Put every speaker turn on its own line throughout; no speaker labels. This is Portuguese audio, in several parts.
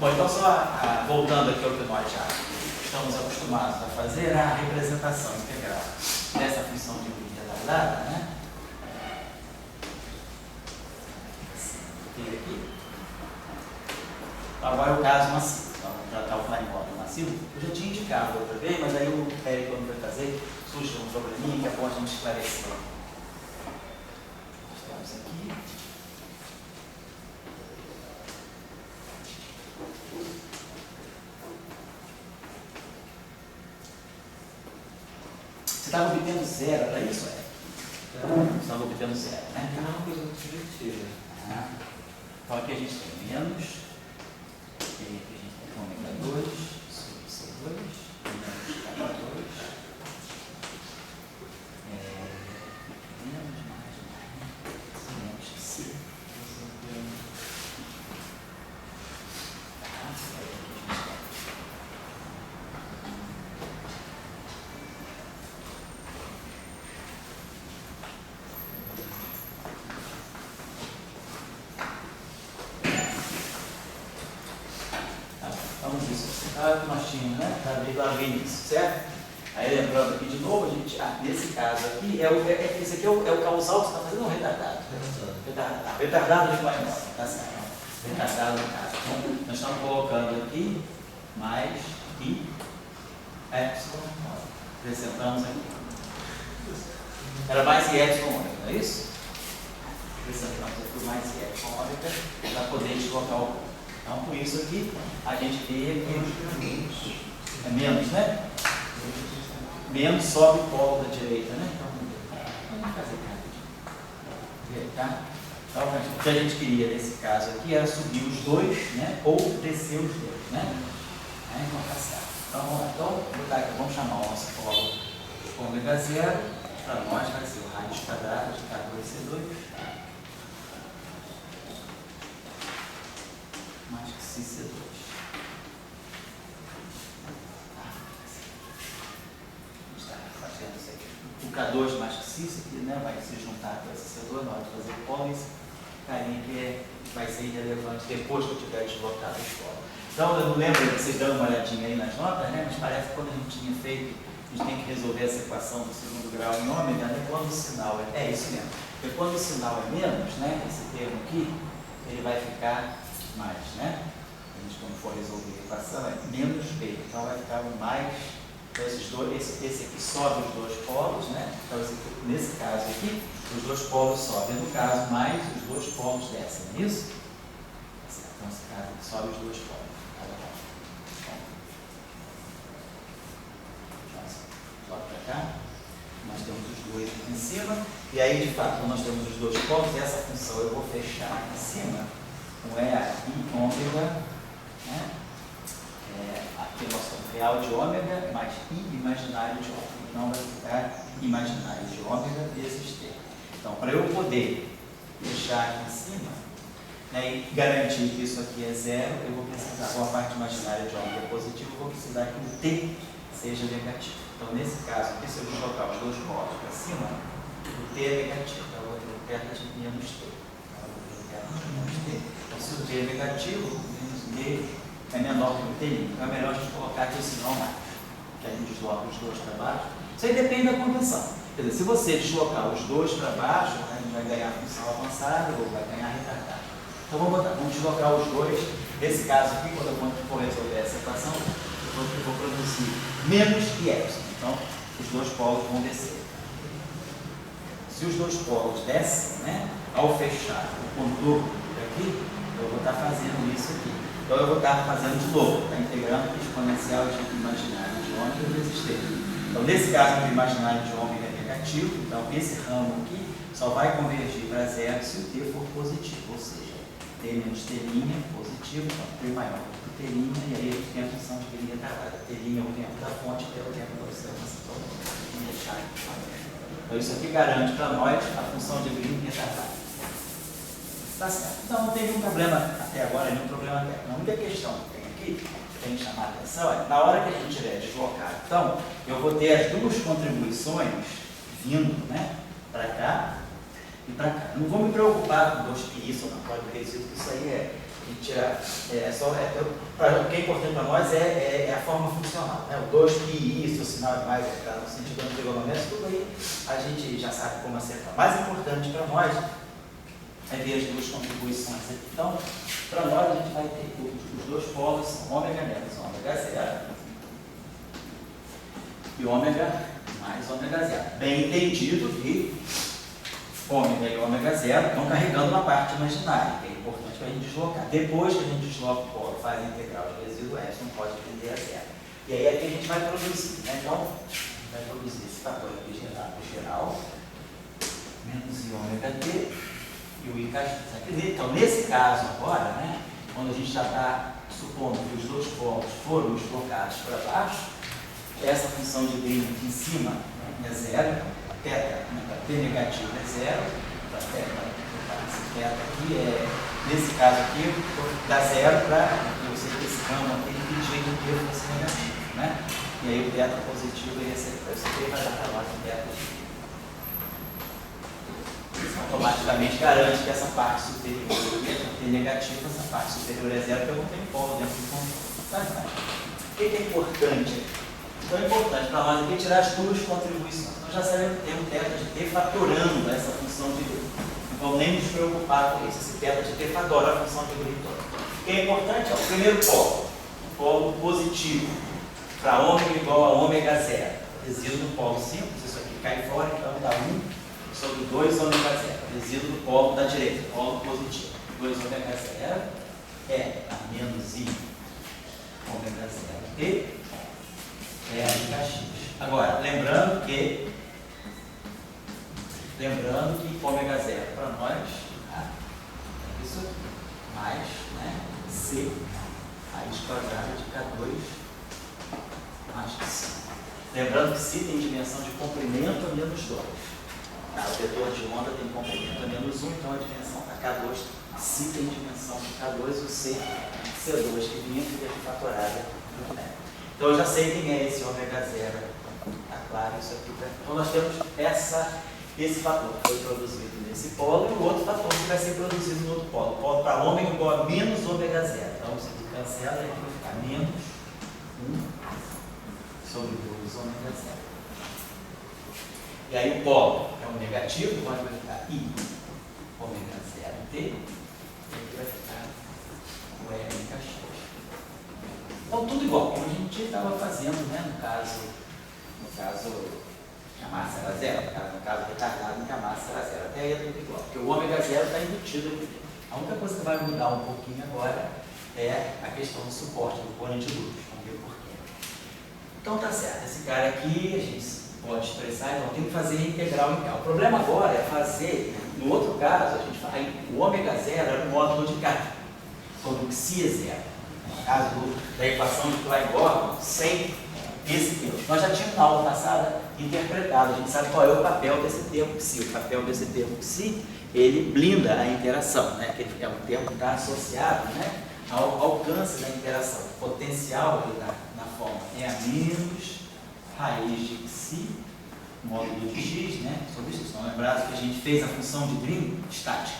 Bom, então só voltando aqui ao que nós já estamos acostumados a fazer, a representação integral dessa função de linha retardada, né? Tem aqui. Agora é o caso massivo. Então, vamos tratar o Klein-Bottom massivo. Eu já tinha indicado outra vez, mas aí o Pérez, quando vai fazer, surge um probleminha que é bom a gente esclarecer. Estamos aqui. Você estava obtendo zero, era isso? Você estava obtendo zero, né?
Não é uma coisa muito subjetiva.
Então aqui a gente tem menos, e aqui a gente tem ômega 2 sobre C2, menos K2, menos mais, menos C. Vamos isso, que nós tínhamos, né? Lá no início, certo? Aí lembrando aqui de novo, a gente, nesse caso aqui, esse aqui é o causal que você está fazendo, ou retardado? Retardado de Klein-Bottom, tá certo? Retardado no caso. Então, nós estamos colocando aqui mais I epsilon, acrescentamos aqui. Era mais I epsilon ômega, não é isso? Acrescentamos aqui mais I epsilon ômega para poder deslocar o ponto. Então, por isso aqui, a gente vê que é menos, né? Menos sobe o polo da direita, né? Então, vamos fazer aqui. Tá? Então, o que a gente queria nesse caso aqui era subir os dois, né? Ou descer os dois, né? Aí, então, tá certo. Então, vamos lá. Então, vamos chamar o nosso polo ômega zero. Para nós vai ser o raiz quadrado de K2C2. Mais que C2. Está fazendo isso aqui. O K2 mais que C, isso aqui, né, vai se juntar com esse C2 na hora de fazer o polo. Esse carinha que vai ser irrelevante depois que eu tiver deslocado os polos. Então, eu não lembro que vocês dão uma olhadinha aí nas notas, né, mas parece que quando a gente tinha feito, a gente tem que resolver essa equação do segundo grau em ômega, né, quando o sinal é isso mesmo. Porque quando o sinal é menos, né, esse termo aqui, ele vai ficar mais, né? A gente, quando for resolver a equação, é menos B. Então, vai ficar um mais. Então, esses dois, esse aqui sobe os dois polos, né? Então, nesse caso aqui, os dois polos sobem. No caso, mais os dois polos descem, não é isso? Então, nesse caso, aqui sobe os dois polos. Sobe para cá. Nós temos os dois aqui em cima. E aí, de fato, quando nós temos os dois polos, essa função eu vou fechar aqui em cima. Então, é a I ômega, né? Aqui nós temos real de ômega mais I imaginário de ômega. Então, vai ficar imaginário de ômega vezes T. Então, para eu poder fechar aqui em cima, né, e garantir que isso aqui é zero, eu vou precisar, com a parte imaginária de ômega positiva, eu vou precisar que o T seja negativo. Então, nesse caso aqui, se eu colocar os dois polos para cima, o T é negativo. Então, eu vou ter perto de menos T. Então, se o T é negativo, menos D é menor que o T. Então, é melhor a gente colocar aqui o sinal mais, que aí desloca os dois para baixo. Isso aí depende da convenção. Quer dizer, se você deslocar os dois para baixo, a gente vai ganhar função avançada ou vai ganhar retardada. Então, vamos deslocar os dois. Nesse caso aqui, quando eu for resolver essa equação, eu vou produzir menos I epsilon. Então, os dois polos vão descer. Se os dois polos descem, né, ao fechar o contorno aqui, eu vou estar fazendo isso aqui. Então, eu vou estar fazendo de novo, integrando o exponencial de imaginário de ômega vezes T. Então, nesse caso, o imaginário de ômega é negativo, então esse ramo aqui só vai convergir para zero se o T for positivo, ou seja, T menos T' positivo, então T maior que T', e aí ele tem a função de linha retardada. T' é o tempo da fonte, T é o tempo da observação. Então, isso aqui garante para nós a função de linha retardada. Tá certo. Então, não tem nenhum problema até agora, nenhum problema técnico. A única questão que tem aqui, que tem que chamar a atenção, é na hora que a gente tiver deslocado, então, eu vou ter as duas contribuições vindo, né, para cá, e para cá. Não vou me preocupar com 2π isso ou não pode ter isso, isso aí é tirar, o que é importante para nós é a forma funcional, né? O 2π isso, o sinal de mais está no sentido do trigonométrico, tudo aí a gente já sabe como acertar. O mais importante para nós é ver as duas contribuições aqui. Então, para nós a gente vai ter os dois polos são ômega menos ômega zero e ômega mais ômega zero. Bem entendido que ômega e ômega zero estão carregando uma parte imaginária, que é importante para a gente deslocar. Depois que a gente desloca o polo, faz a integral de resíduo S, não pode tender a zero. E aí aqui a gente vai produzir, né? Então, a gente vai produzir esse fator aqui geral, menos I ômega t e o I caixinha. Então, nesse caso agora, né, quando a gente já está supondo que os dois polos foram deslocados para baixo, essa função de Green aqui em cima é zero, θ, T negativo é zero, então esse θ aqui nesse caso aqui, dá zero para você ter esse ramo aqui dividir em T fosse negativo, né? E aí o θ positivo ia ser, esse T vai dar para nós o θ. Isso automaticamente garante que essa parte superior é negativa, essa parte superior é zero, porque eu não tenho polo dentro do conjunto. O que é importante? Então é importante para nós aqui tirar as duas contribuições. Então já sabemos que tem um θ de t fatorando essa função de grupo. Não vamos nem nos preocupar com isso. Esse θ de t fatora a função de grupo toda. O que é importante é o primeiro polo, o polo positivo, para ômega igual a ômega zero. Resíduo do polo simples, isso aqui cai fora, então dá 1 sobre 2 ômega zero. Resíduo do polo da direita, polo positivo. 2 ômega zero é a menos I ômega zero t é a de X. Agora, lembrando que ômega zero para nós, tá? Isso mais, né, C raiz quadrada de K2 mais C. Lembrando que C tem dimensão de comprimento a menos 2. Tá? O vetor de onda tem comprimento a menos 1, então a dimensão da K2, C tem dimensão de K2, o C, C2 que vinha fica de fatorada no médio. Então eu já sei quem é esse ômega zero. Está claro isso aqui. Tá? Então nós temos esse fator que foi produzido nesse polo e o outro fator que vai ser produzido no outro polo. O polo para ômega igual a menos ômega zero. Então isso aqui cancela e aqui vai ficar menos 1 sobre 2 ômega zero. E aí o polo é um negativo, então vai ficar I ômega zero t e aqui vai ficar o R caixinha. Então, tudo igual, como a gente estava fazendo, né? No caso que a massa era zero, no caso retardado em que a massa era zero. Até aí é tudo igual, porque o ômega zero está embutido aqui dentro. A única coisa que vai mudar um pouquinho agora é a questão do suporte do cone de luz. Vamos ver por quê. Então, tá certo. Esse cara aqui, a gente pode expressar, então tem que fazer integral em K. O problema agora é fazer, no outro caso, o ômega zero era o módulo de K, quando o Xi é zero. No caso da equação de Klein-Gordon, sem esse termo. Nós já tínhamos na aula passada interpretado, a gente sabe qual é o papel desse termo Xi. O papel desse termo Xi, ele blinda a interação, né? Que é um termo que está associado, né, ao alcance da interação. O potencial ali na forma é a menos raiz de Xi, módulo de X, né? Sobre isso, estão lembrados que a gente fez a função de Green estática.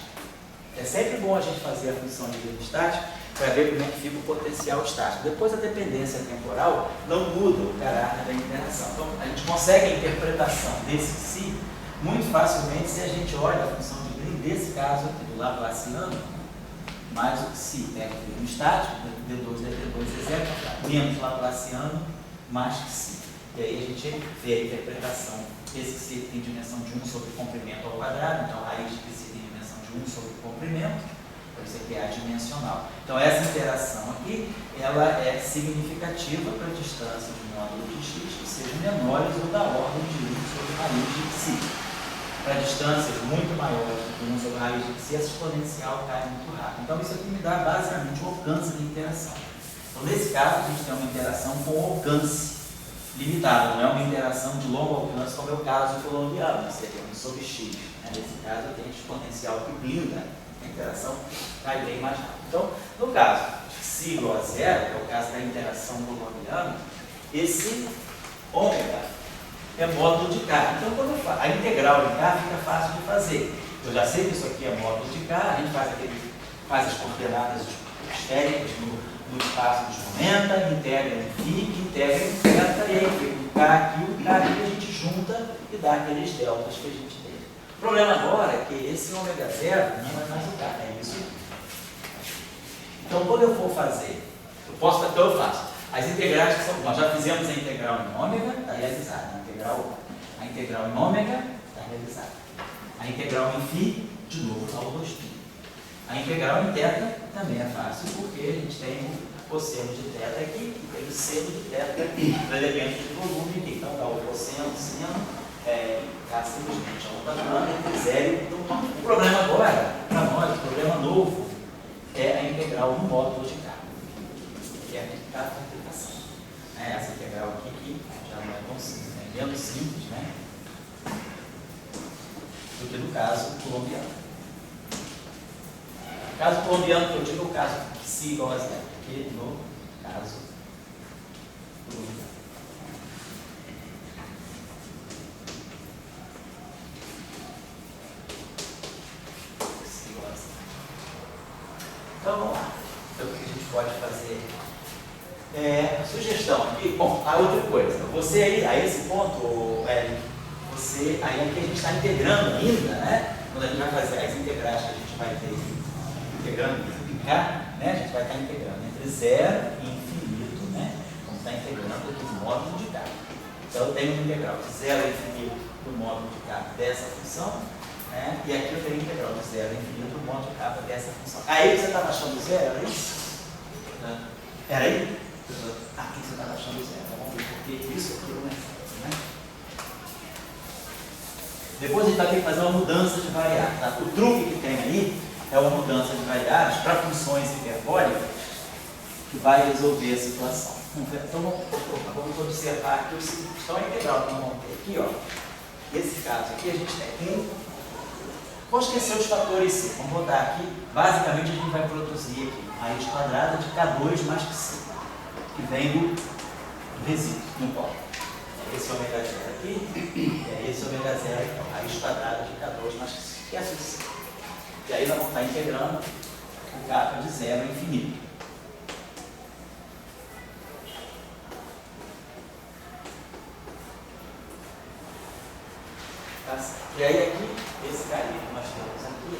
É sempre bom a gente fazer a função de Green estática para ver como é que fica o potencial estático. Depois a dependência temporal não muda o caráter da interação. Então a gente consegue a interpretação desse Xi muito facilmente se a gente olha a função de Green, desse caso aqui do Laplaciano, mais o Xi é o estático, D2 dt2 é zero, menos Laplaciano, mais Xi. E aí a gente vê a interpretação. Esse Xi tem dimensão de 1 sobre comprimento ao quadrado, então a raiz de Xi tem dimensão de 1 sobre comprimento. Isso aqui é adimensional. Então essa interação aqui, ela é significativa para distâncias de módulo de x que sejam menores ou da ordem de 1 sobre raiz de xi. Para distâncias muito maiores do que 1 sobre raiz de xi, essa exponencial cai muito rápido. Então isso aqui me dá basicamente o alcance da interação. Então nesse caso a gente tem uma interação com alcance limitado, não é uma interação de longo alcance como é o caso colombiano, seria 1 sobre x. Nesse caso eu tenho exponencial que blinda a interação, cai bem mais rápido. Então, no caso de xi igual a zero, que é o caso da interação colombiana, esse ômega é módulo de K. Então, quando eu faço a integral de K, fica fácil de fazer. Eu já sei que isso aqui é módulo de K, a gente faz as coordenadas esféricas no espaço desmomenta, integra em φ, integra em θ, e aí fica o K aqui, a gente junta e dá aqueles deltas que a gente tem. O problema agora é que esse ômega zero não é mais o K, é isso. Então, quando eu for fazer, então eu faço as integrais que são, nós já fizemos a integral em ômega, está realizada. A integral em ômega está realizada. A integral em φ, de novo, está o 2π. A integral em θ também é fácil, porque a gente tem o cosseno de θ aqui e tem o seno de θ no elemento de volume aqui. Então, dá o cosseno, seno, K simplesmente a onda plana entre zero e 1. O problema agora, para nós, o problema novo, é a integral no módulo de K, que é a complicação. Essa integral aqui, que já não é tão simples, é menos simples, né? Do que no caso colombiano. No caso colombiano, que eu digo, é o caso psi igual a zero, aqui no caso colombiano. Psi igual a zero. Então vamos lá. Então o que a gente pode fazer? Sugestão aqui, bom, a outra coisa, você aí, a esse ponto, você, aí aqui a gente está integrando ainda, né? Quando a gente vai fazer as integrais que a gente vai ter integrando em K, né? A gente vai estar integrando entre 0 e infinito, né? Vamos estar integrando aqui o módulo de K. Então eu tenho uma integral de 0 a infinito do módulo de K dessa função, né? E aqui eu tenho integral de 0 a infinito do módulo de K dessa função. Aí você estava achando zero, era isso? Era aí? Aqui você estava achando zero, tá bom? Porque isso aqui não é certo, né? Depois a gente vai ter que fazer uma mudança de variáveis. Tá? O truque que tem aí é uma mudança de variáveis para funções hiperbólicas que vai resolver a situação. Então vamos observar aqui o seguinte: então a integral que nós vamos ter aqui, ó, nesse caso aqui a gente tem vou esquecer os fatores C, vamos botar aqui, basicamente a gente vai produzir aqui a raiz quadrada de K2 mais que C, que vem do resíduo, não importa. Esse ômega zero aqui, esse ômega zero aqui, a raiz quadrada de K2 mais que C, que é a C. E aí nós vamos estar integrando o K de 0 a infinito. Tá certo. E aí aqui, esse carinha que nós temos aqui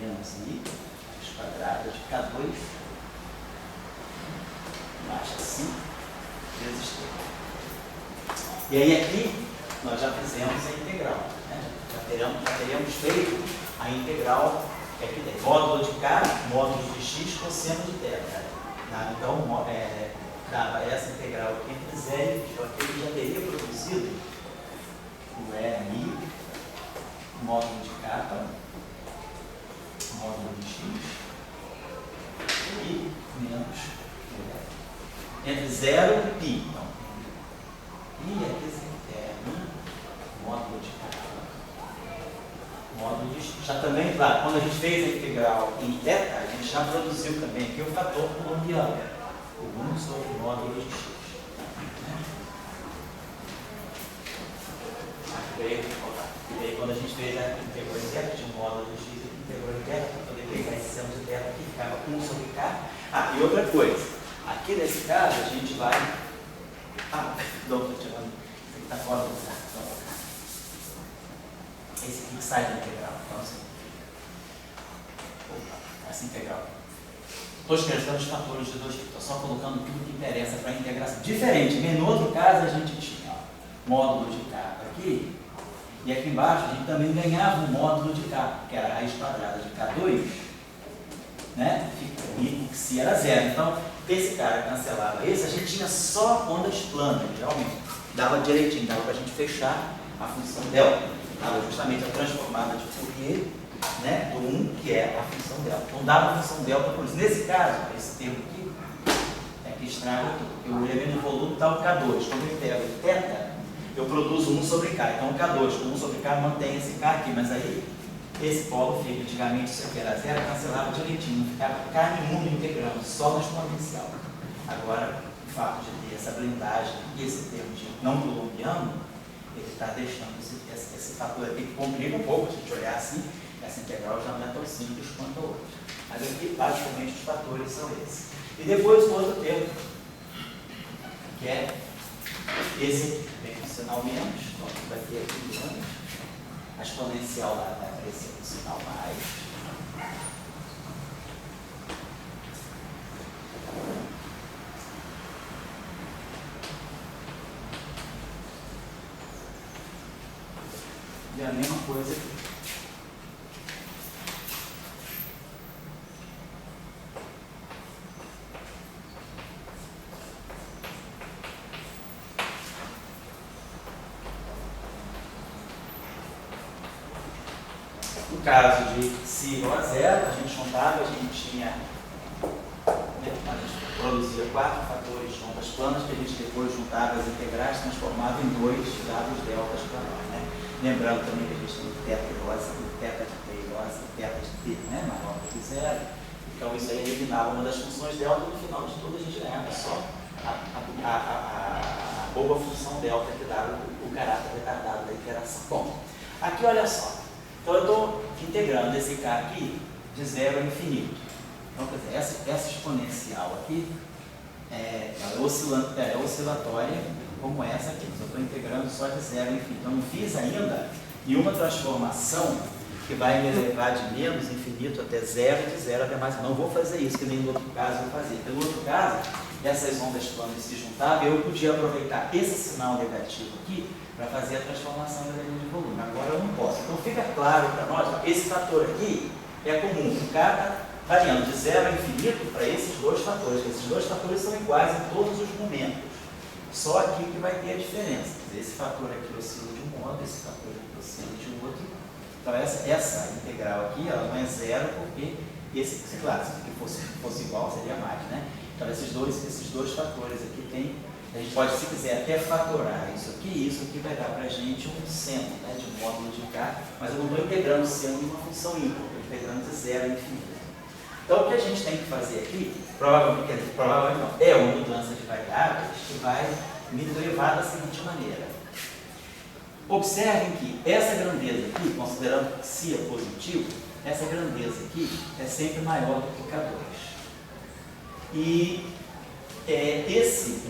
menos I, raiz quadrada de K2 mais que 5 vezes 3. E aí aqui nós já fizemos a integral, né? Já teremos feito a integral que aqui tem módulo de K, módulo de X, cosseno de θ. Tá? Então, dava essa integral aqui entre 0 e aqui ele já teria produzido o I, módulo de K, módulo de X e menos entre 0 e π. Então, I aqui módulo de K, módulo de X. Já também, claro, quando a gente fez a integral em θ, a gente já produziu também aqui o fator colombiano, o 1 sobre o módulo de X. E aí, quando a gente fez a integral em θ, tinha um módulo de X e integrou em θ, para poder pegar esse seno de θ aqui, ficava 1 sobre K. E outra coisa, aqui nesse caso a gente vai. Não, estou tirando. Isso aqui está fora do lugar. Esse aqui que sai da integral. Então, assim. Essa integral. Estou escrevendo os fatores de 2π. Estou só colocando tudo que interessa para a integração. Diferente, no outro caso a gente tinha módulo de K aqui. E aqui embaixo a gente também ganhava o módulo de K, que era a raiz quadrada de K2, né? E se era 0. Então, esse cara cancelava esse, a gente tinha só ondas planas, realmente. Dava direitinho, dava para a gente fechar a função delta. Dava justamente a transformada de Fourier, né, do 1, que é a função delta. Então, dava a função delta por isso. Nesse caso, esse termo aqui, é que estraga tudo, porque o elemento do volume está o K2. Quando eu pego θ, eu produzo 1 sobre K. Então, o K2 com 1 sobre K mantém esse K aqui, mas aí esse polo fica, antigamente, se eu era 0, cancelava direitinho, ficava K em 1 integrando, só no exponencial. Agora, o fato de ter essa blindagem e esse termo de não colombiano, ele está deixando esse fator aqui que complica um pouco, se a gente olhar assim, essa integral já não é tão simples quanto a outra. Mas aqui, basicamente, os fatores são esses. E depois o outro termo, que é esse aqui, vem com sinal menos, então vai ter aqui menos, a exponencial lá vai aparecer com sinal mais. E a mesma coisa aqui. No caso de si igual a zero, a gente juntava, a gente tinha, né, a gente produzia 4 fatores de ondas planas, que a gente depois juntava as integrais, transformava em 2 dados deltas para nós, né? Lembrando também que a gente tem teta de t igual a teta de t, né, maior do que zero. Então isso aí eliminava uma das funções delta, e no final de tudo a gente ganhava só a boa função delta que dava o caráter retardado da interação. Bom, aqui olha só. Então eu estou integrando esse K aqui de 0 a infinito. Então, quer dizer, essa exponencial aqui é oscilatória como essa aqui. Eu estou integrando só de 0 a infinito. Então, não fiz ainda nenhuma transformação que vai me levar de menos infinito até 0, de 0 até mais. Não vou fazer isso, que nem no outro caso eu fazia. Pelo outro caso, essas ondas planas se juntavam, eu podia aproveitar esse sinal negativo aqui para fazer a transformação da linha de volume. Agora eu não posso. Então fica claro para nós, esse fator aqui é comum. O K está variando de 0 a infinito para esses dois fatores. Esses dois fatores são iguais em todos os momentos. Só aqui que vai ter a diferença. Esse fator aqui oscila de um modo, esse fator aqui oscila de outro. Então essa integral aqui, ela não é zero, porque claro, se aqui fosse igual, seria mais, né? Então esses dois fatores aqui tem. A gente pode, se quiser, até fatorar isso aqui vai dar para a gente um seno, né, de um módulo de K, mas eu não estou integrando o seno em uma função ímpar, estou integrando de 0 a infinito. Então o que a gente tem que fazer aqui, provavelmente não, é uma mudança de variáveis que vai me levar da seguinte maneira. Observem que essa grandeza aqui, considerando que se é positivo, essa grandeza aqui é sempre maior do que K2. E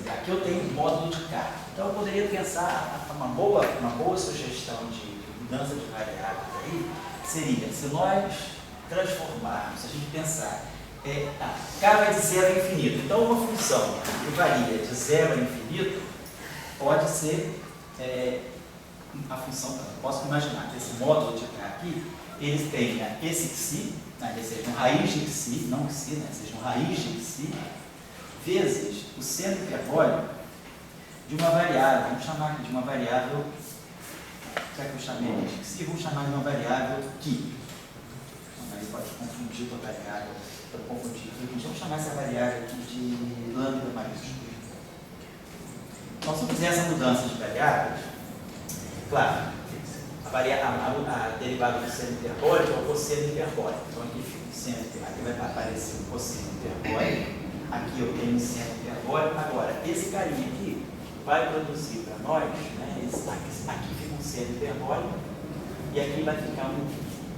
aqui eu tenho um módulo de K. Então eu poderia pensar, uma boa sugestão de mudança de variáveis aí seria, se nós transformarmos, se a gente pensar, K vai de 0 a infinito. Então uma função que varia de 0 a infinito pode ser a função, posso imaginar que esse módulo de K aqui, ele tenha esse Xi, seja um raiz de Xi, não Xi, né, seja um raiz de Xi, vezes o seno hiperbólico de uma variável, vamos chamar aqui de uma variável, será que eu chamei de Xi? Vamos chamar de uma variável Qi. Então, aí pode confundir com a variável, vamos chamar essa variável aqui de lambda maiúsculo. Então, se eu fizer essa mudança de variáveis, claro, a derivada do seno hiperbólico é o cosseno hiperbólico. Então, aqui fica o seno hiperbólico, aqui vai aparecer o cosseno hiperbólico. Aqui eu tenho um seno hiperbólico. Agora, esse carinha aqui vai produzir para nós, né, aqui fica um seno hiperbólico e aqui vai ficar um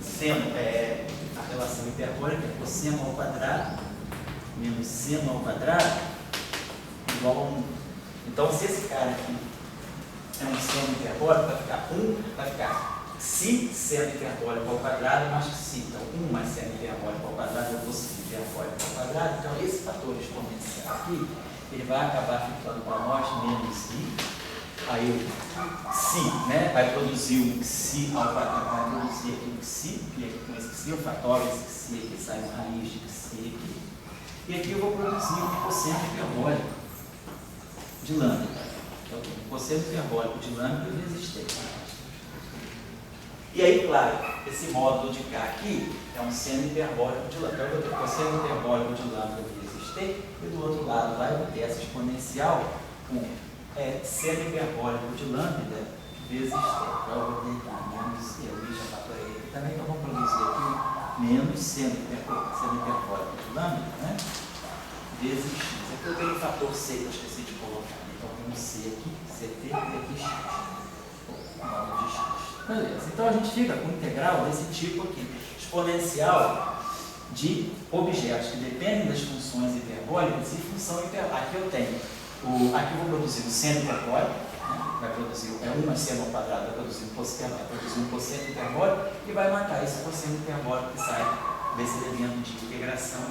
seno, a relação hiperbólica é cosseno ao quadrado menos seno ao quadrado igual a 1. Então, se esse cara aqui é um seno hiperbólico, vai ficar Xi seno hiperbólico ao quadrado mais Xi. Então, 1 mais seno hiperbólico ao quadrado é o cosseno hiperbólico ao quadrado. Então, esse fator exponencial aqui, ele vai acabar ficando para nós menos I. Aí o Xi, né, vai produzir um Xi ao quadrado, vai produzir aqui um Xi, que aqui com esse Xi eu fatorizo esse Xi aqui, sai uma raiz de Xi aqui. E aqui eu vou produzir um cosseno hiperbólico de lambda. Então, o cosseno hiperbólico de lambda vezes T. E aí, claro, esse módulo de K aqui é um seno hiperbólico de lambda. Então, eu vou ter o cosseno hiperbólico de lambda vezes T, e do outro lado lá eu vou ter essa exponencial com seno hiperbólico de lambda vezes T. Então, eu vou ter menos, eu já fatorei aqui também, então vou produzir aqui menos seno hiperbólico de lambda, né, vezes X. Aqui eu tenho o fator C que eu esqueci de colocar. Então, tem um C aqui, CT, e aqui X. módulo de x. Beleza, então a gente fica com integral desse tipo aqui, exponencial de objetos que dependem das funções hiperbólicas e função hiperbólica. Aqui eu tenho, aqui eu vou produzir um seno hiperbólico, né? Vai produzir 1 mais seno ao quadrado, vai produzir um cosseno hiperbólico e vai matar esse cosseno hiperbólico que sai desse elemento de integração,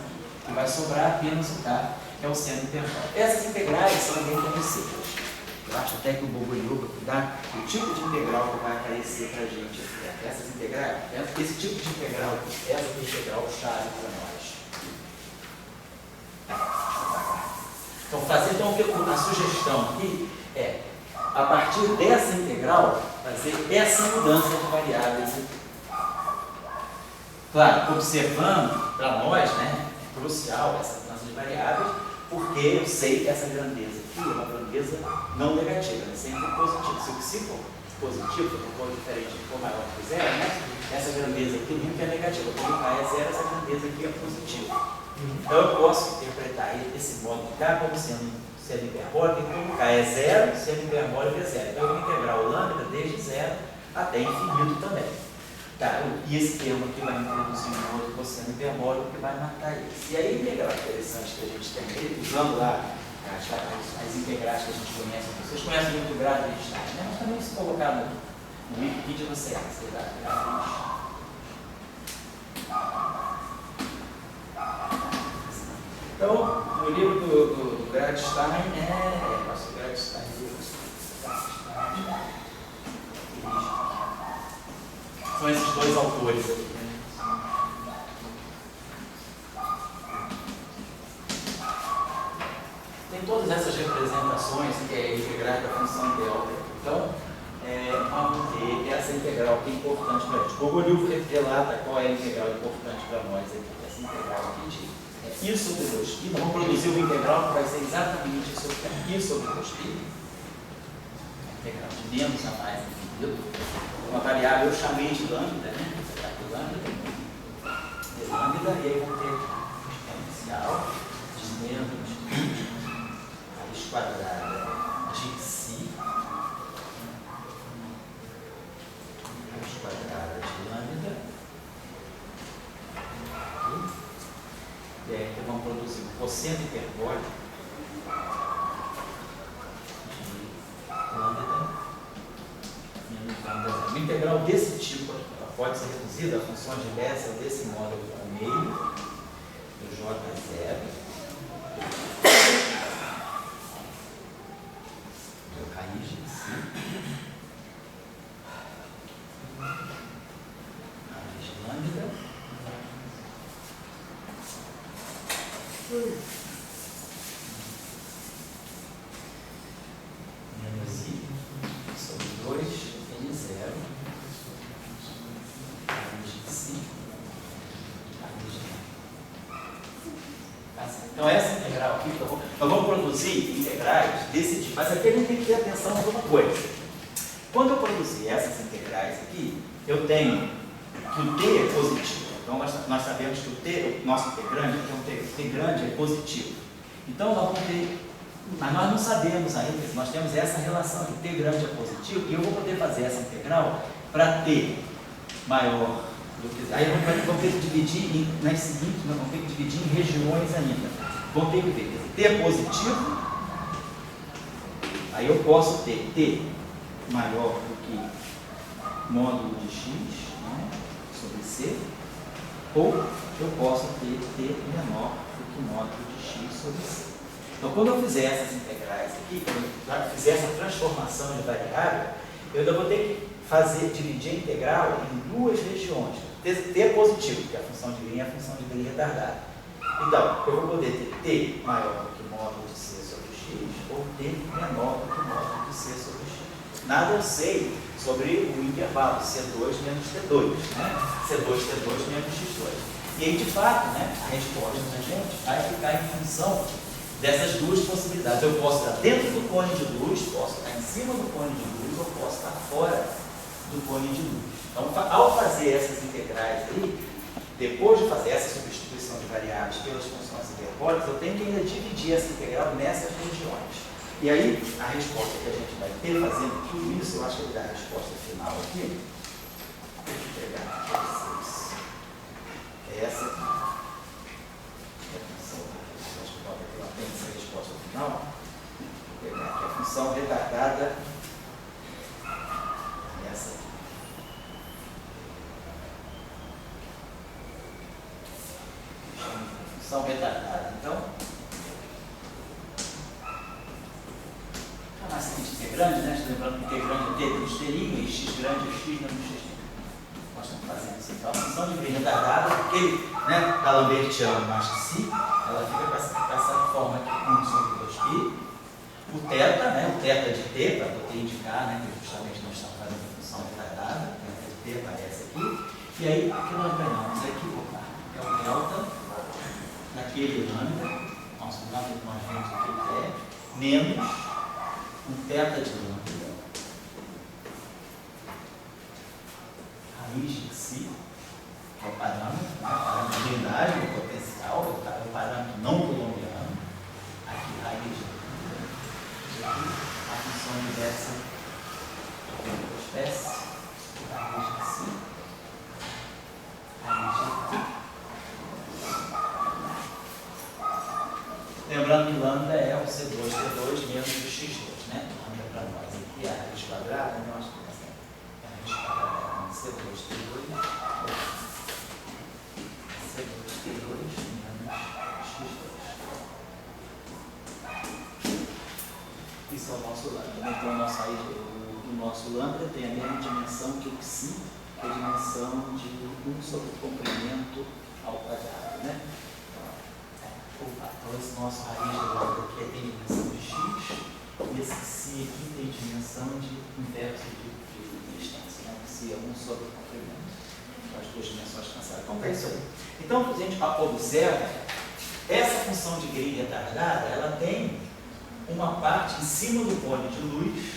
que vai sobrar apenas o k, que é o seno hiperbólico. Essas integrais são bem conhecidas. Eu acho até que o Bogoliuba dá o tipo de integral que vai aparecer para a gente aqui. Essas integrais, esse tipo de integral, essa é a integral chave para nós. Então, a sugestão aqui é, a partir dessa integral, fazer essa mudança de variáveis aqui. Claro, observando, para nós, né, é crucial essa mudança de variáveis, porque eu sei que essa grandeza aqui é uma grandeza não negativa, é sempre positiva. Se for positivo, se for diferente, se for maior que zero, né, essa grandeza aqui nunca é negativa. Quando k é zero, essa grandeza aqui é positiva. Então eu posso interpretar esse modo de k como sendo hiperbólico, e como k é zero, seno hiperbólico é zero. Então eu vou integrar o lambda desde zero até infinito também. Tá, e esse termo aqui vai introduzir um outro cosseno hiperbólico que vai matar isso. E aí, a integral interessante que a gente tem aqui, usando lá as integrais que a gente conhece, vocês conhecem muito o grado de Einstein, né? Mas também se colocar no Wikipedia você dá grado de Einstein. Então, no livro do Gradstein, o Gradstein, são esses dois autores aqui. Né? Tem todas essas representações que é integrais da função delta. Então, vamos ter essa integral que é importante para a gente. O Bogoliuba relata qual é a integral importante para nós aqui. Essa integral aqui de I sobre 2π. Nós vamos produzir uma integral que vai ser exatamente isso aqui. I sobre 2π. Integral de menos a mais infinito. Uma variável eu chamei de lambda, né? Lambda, e aí vou ter exponencial de menos raiz quadrada de si, raiz quadrada de lambda, e aí então vamos produzir um cosseno hiperbólico de lambda menos lambda zero. Uma integral desse tipo pode ser reduzida a funções diversas desse módulo ao meio do J0 do raiz de si, raiz de lambda menos I sobre 2π0 Então, essa integral aqui, nós vamos produzir integrais desse tipo. Mas aqui a gente tem que ter atenção a uma coisa. Quando eu produzir essas integrais aqui, eu tenho que o t é positivo. Então, nós sabemos que o nosso integrante, que é um t grande, é positivo. Então, nós vamos ter... Mas nós não sabemos ainda, nós temos essa relação de t grande é positivo, e eu vou poder fazer essa integral para t maior do que... Aí vamos ter que dividir nas seguintes, nós vamos ter que dividir em regiões ainda. Vamos ter que ver, t é positivo, aí eu posso ter t maior do que módulo de x, né, sobre c, ou eu posso ter t menor do que módulo de x sobre c. Então, quando eu fizer essas integrais aqui, quando eu fizer essa transformação de variável, eu ainda vou ter que dividir a integral em duas regiões. T é positivo, porque a função de linha é a função de linha retardada. Então, eu vou poder ter t maior do que módulo de c sobre x, ou t menor do que módulo de c sobre x. Nada eu sei sobre o intervalo C2 menos T2, né? C2, T2 menos X2. E aí, de fato, né, a resposta da gente vai ficar em função dessas duas possibilidades. Eu posso estar dentro do cone de luz, posso estar em cima do cone de luz, ou posso estar fora do cone de luz. Então, ao fazer essas integrais aí, depois de fazer essa substituição de variáveis pelas funções hiperbólicas, eu tenho que ainda dividir essa integral nessas regiões. E aí, a resposta que a gente vai ter fazendo tudo isso, eu acho que ele dá a resposta final aqui. Deixa eu pegar aqui para vocês. É essa aqui. Acho que pode ter apenas essa resposta final. Vou pegar aqui a função retardada. Essa aqui. Função retardada. Então, a massa que é grande, né? Lembrando que T grande é T menos T', e X grande é X menos X'. Nós estamos fazendo isso. Então, a função de Green retardada, aquele, né, D'Alembertiano mais que si, ela fica com essa forma aqui, 1 sobre 2π. O θ, né, o θ de T, para poder indicar, né, que justamente nós estamos fazendo a função retardada, né, o T aparece aqui. E aí, o que nós ganhamos aqui, é o delta daquele lambda, nosso lambda que nós vemos aqui é menos um θ de lambda, raiz de si, que é o parâmetro, né? Parâmetro de unidade do potencial, é o parâmetro não colombiano, aqui raiz de lambda, e aqui a função inversa da espécie, raiz de si, raiz de si. Lembrando que lambda é o C2T2 menos o X2, né? Lambda para nós aqui é a raiz quadrada, né? Eu acho que é a raiz quadrada é C2T2 menos X2. Isso é o nosso lambda. Então, o nosso lambda tem a mesma dimensão que o psi, que é a dimensão de 1 sobre o comprimento ao quadrado, né? Então, esse nosso raiz de lambda aqui tem dimensão de x, e esse psi aqui tem dimensão de inverso de distância, né? Psi é 1 sobre o comprimento. As duas dimensões canceladas. Então, é isso aí. Então, a gente observa, essa função de Green retardada, ela tem uma parte em cima do cone de luz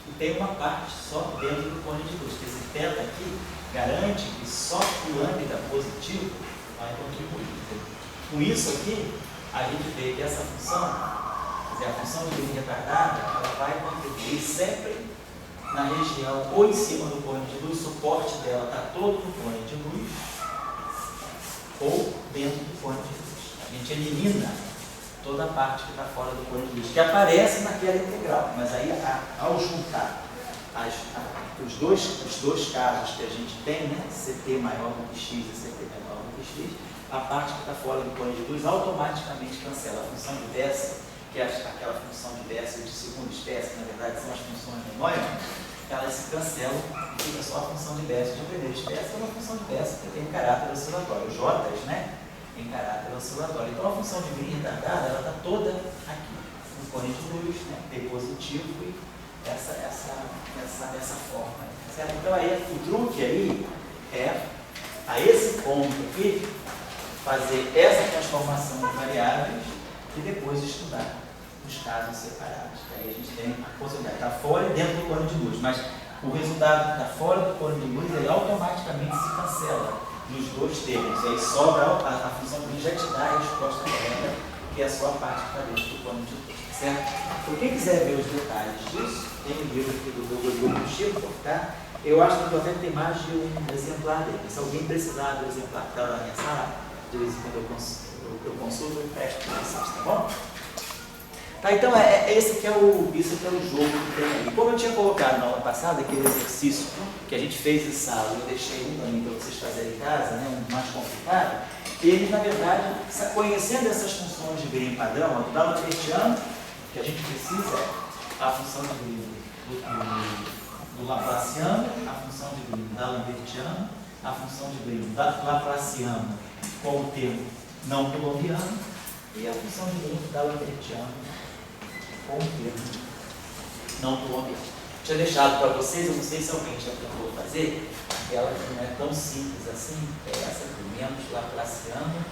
e tem uma parte só dentro do cone de luz. Esse θ aqui garante que só o lambda positivo vai contribuir. Com isso aqui, a gente vê que essa função, quer dizer, a função de Green retardada, ela vai contribuir sempre na região ou em cima do cone de luz, o suporte dela está todo no cone de luz, ou dentro do cone de luz. A gente elimina toda a parte que está fora do cone de luz, que aparece naquela integral, mas aí ao juntar os dois casos que a gente tem, né, CT maior do que X e CT menor do que X, a parte que está fora do cone de luz automaticamente cancela. A função diversa, que é aquela função diversa de segunda espécie, que na verdade são as funções menores, elas se cancelam e fica só a função diversa de primeira espécie, que é uma função diversa que tem um caráter oscilatório. Os J's, né, em caráter oscilatório. Então a função de Green retardada, ela está toda aqui, no cone de luz, né, P positivo e essa forma. Certo? Então aí o truque aí é, a esse ponto aqui, fazer essa transformação de variáveis e depois estudar os casos separados. Aí a gente tem a possibilidade de estar fora e dentro do cone de luz, mas o resultado que está fora do cone de luz, ele automaticamente se cancela nos dois termos. Aí sobra a função que já te dá a resposta correta, que é a sua parte que está dentro do cone de luz. Certo? Por quem quiser ver os detalhes disso, tem um livro aqui do Dr. Chico, tá? Eu acho que até tem mais de um exemplar dele. Se alguém precisar do exemplar que está na minha sala, de vez em quando eu consulto, eu presto para vocês, tá bom? Tá, então, isso aqui é o jogo que tem aí. Como eu tinha colocado na aula passada, aquele exercício que a gente fez em sala, eu deixei um também para vocês fazerem em casa, né, um mais complicado, eles, na verdade, conhecendo essas funções de Green padrão, a do D'Alembertiano, que a gente precisa é a função de Green do Laplaciano, a função de Green do D'Alembertiano, a função de Green do Laplaciano com o termo não colombiano e a função de Green do D'Alembertiano com o termo não colombiano. Tinha deixado para vocês, eu não sei se alguém já tentou fazer, ela que não é tão simples assim, é essa aqui, menos Laplaciano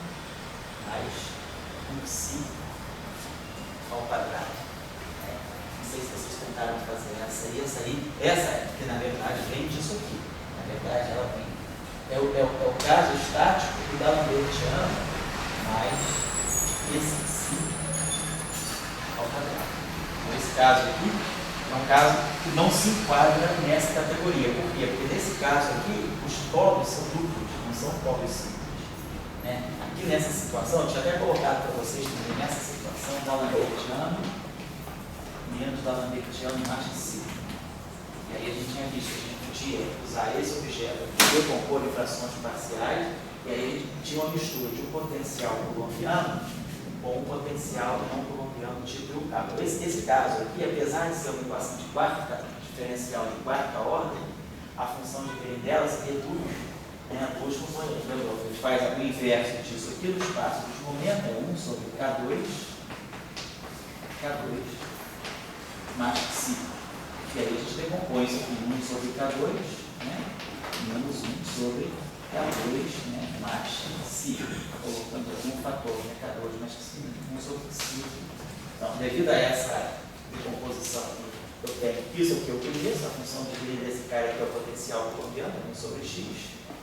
mais um psi ao quadrado. Não sei se vocês tentaram fazer essa que na verdade vem disso aqui. Na verdade ela vem. É o caso estático do D'Alembertiano mais esse psi ao quadrado. Então, esse caso aqui é um caso que não se enquadra nessa categoria. Por quê? Porque nesse caso aqui, os polos são duplos, não são polos simples. Né? Aqui nessa situação, eu tinha até colocado para vocês também, nessa situação, D'Alembert menos D'Alembert March. E aí a gente tinha visto que a gente podia usar esse objeto aqui, decompor em frações parciais, e aí a gente tinha uma mistura de um potencial colombiano com um potencial não colombiano tipo Euclid. Esse caso aqui, apesar de ser uma equação de quarta diferencial de quarta ordem, a função de green dela se reduz, né, a duas componentes. A gente faz o inverso disso aqui no espaço de momento, é 1 sobre K2 mais psi. E aí a gente decompõe isso aqui, 1 sobre K2, né, menos 1 sobre K2, né, mais psi. Colocando aqui um fator, né, K2 mais psi, 1 sobre psi. Então, devido a essa decomposição aqui, eu tenho isso aqui, eu conheço, a função de green desse cara aqui é o potencial colombiano, 1 sobre x,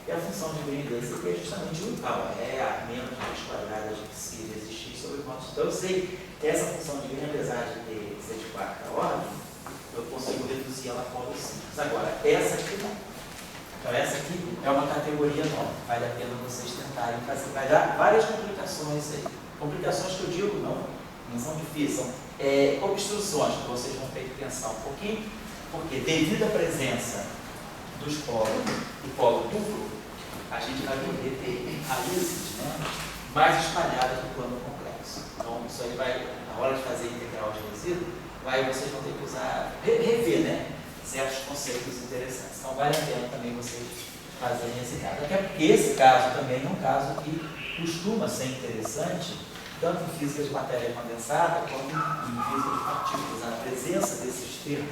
e a função de green desse aqui é justamente o tal, é a menos x quadrada de psi vezes x sobre quantos. Então, eu sei que essa função de green, apesar de ser de quarta ordem, eu consigo reduzir ela a polos simples. Agora, essa aqui não. Então, essa aqui é uma categoria nova. Vale a pena vocês tentarem fazer. Vai dar várias complicações aí. Complicações que eu digo não são difíceis, são obstruções que vocês vão ter que pensar um pouquinho, porque devido à presença dos polos e polo duplo, a gente vai poder ter raízes, né, mais espalhadas no plano complexo. Então, isso aí vai, na hora de fazer integral de resíduo, vocês vão ter que usar, rever, né, certos conceitos interessantes. Então, vale a pena também vocês fazerem esse caso. Até porque esse caso também é um caso que costuma ser interessante, tanto em física de matéria condensada, quanto em física de partículas. A presença desses termos,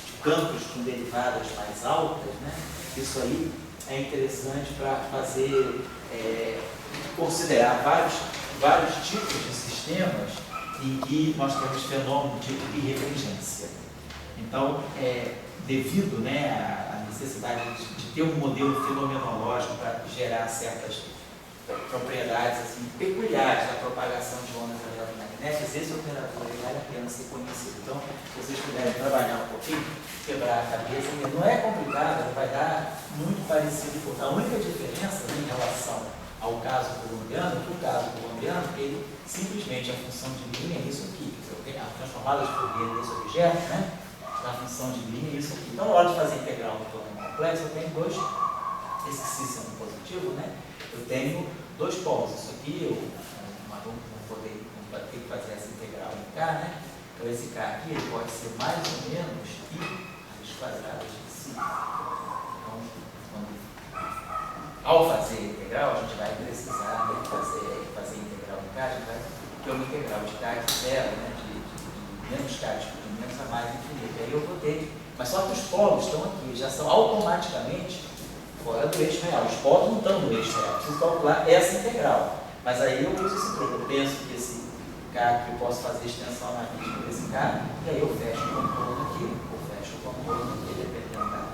de campos com derivadas mais altas, né, isso aí é interessante para fazer, considerar vários tipos de sistemas em que nós temos fenômeno de birrevergência. Então, devido, né, à necessidade de ter um modelo fenomenológico para gerar certas propriedades assim, peculiares da propagação de ondas eletromagnéticas, esse operador vale a pena ser conhecido. Então, se vocês puderem trabalhar um pouquinho, quebrar a cabeça, não é complicado, vai dar muito parecido. A única diferença em relação ao caso colombiano, que o caso colombiano, ele simplesmente, a função de linha é isso aqui, a transformada de Fourier nesse objeto, né? A função de linha é isso aqui. Então, na hora de fazer integral no plano complexo, eu tenho dois, esse cis sendo positivo, né? Eu tenho dois polos. Isso aqui, eu vou ter que fazer essa integral em K, né? Então, esse K aqui, ele pode ser mais ou menos I raiz quadrada de psi. Então, ao fazer a integral, a gente vai precisar, né, fazer a integral em K, a gente vai ter uma integral de K de zero, né, de menos K de menos a mais infinito. E aí eu vou ter, mas só que os polos estão aqui, já são automaticamente fora do eixo real. Os polos não estão no eixo real, preciso calcular essa integral. Mas aí eu uso esse truque, eu penso que esse K aqui eu posso fazer extensão analítica desse K, e aí eu fecho o contorno aqui, ou fecho o contorno aqui, dependendo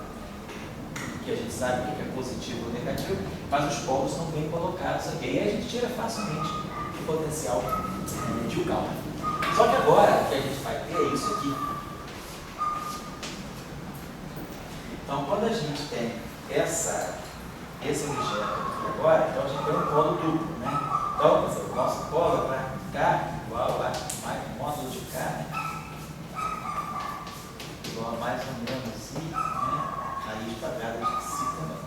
que a gente sabe o que é positivo ou negativo, mas os polos estão bem colocados aqui. E aí a gente tira facilmente o potencial de Euclid. Só que agora o que a gente vai ter é isso aqui. Então, quando a gente tem esse objeto aqui agora, então a gente tem um polo duplo, né? Então, o nosso polo é para K igual a mais módulo de K, né? Igual a mais ou menos I, né? Raiz quadrada de psi também.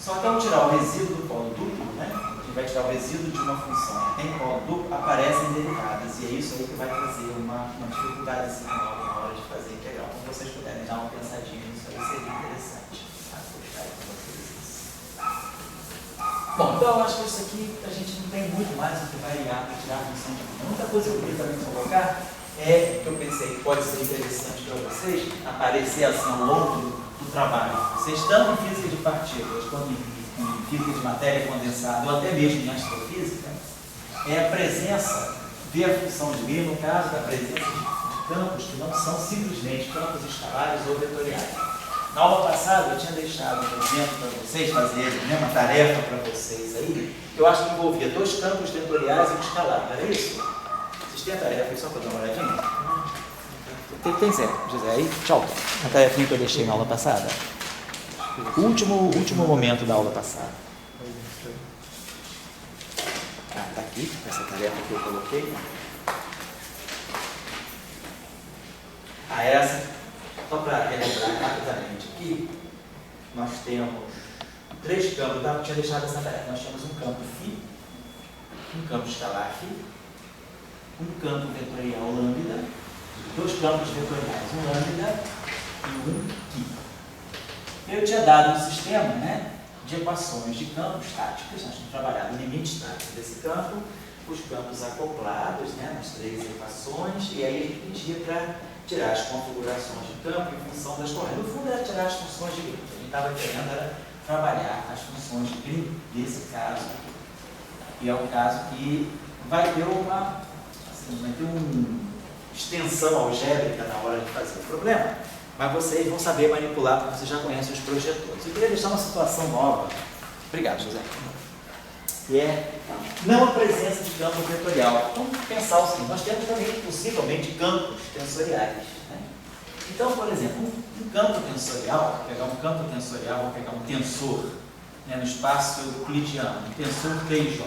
Só que ao tirar o resíduo do polo duplo, né? A gente vai tirar o resíduo de uma função que tem polo duplo, aparecem derivadas. E é isso aí que vai trazer uma dificuldade assim, nova na hora de fazer integral. Como vocês puderem dar uma pensadinha nisso aí, seria interessante. Bom, então eu acho que isso aqui a gente não tem muito mais o que variar para tirar a função de green. A única coisa que eu queria também colocar que eu pensei que pode ser interessante para vocês, aparecer assim ao longo do trabalho. Vocês tanto em física de partículas quanto em física de matéria condensada, ou até mesmo em astrofísica, é a presença de a função de green, no caso da presença de campos que não são simplesmente campos escalares ou vetoriais. Na aula passada eu tinha deixado um exemplo para vocês fazerem, né, uma tarefa para vocês aí, que eu acho que envolvia dois campos vetoriais e um escalar, não era isso? Vocês têm a tarefa aí só para dar uma olhadinha? Tem certo, José. Aí, tchau. A tarefinha que eu deixei na aula passada. O último momento da aula passada. Tá aqui, essa tarefa que eu coloquei. Essa, só para relembrar rapidamente aqui, nós temos 3 campos, eu tinha deixado essa tarefa. Nós temos um campo φ, um campo escalar φ, um campo vetorial lambda, 2 campos vetoriais, um lambda e um φ. Eu tinha dado um sistema, né, de equações de campos estáticas. Nós tínhamos trabalhado o limite estático desse campo, os campos acoplados, né, nas 3 equações, e aí a gente pedia para tirar as configurações de campo em função das correntes. No fundo era tirar as funções de Green. A gente estava querendo era trabalhar as funções de Green desse caso, e é o caso que vai ter uma extensão algébrica na hora de fazer o problema, mas vocês vão saber manipular porque vocês já conhecem os projetores. Eu queria deixar uma situação nova. Obrigado, José. Que é não a presença de campo vetorial. Vamos pensar o seguinte: nós temos também, possivelmente, campos tensoriais. Né? Então, por exemplo, um campo tensorial, vou pegar um campo tensorial, vou pegar um tensor, né, no espaço euclidiano, um tensor TJ.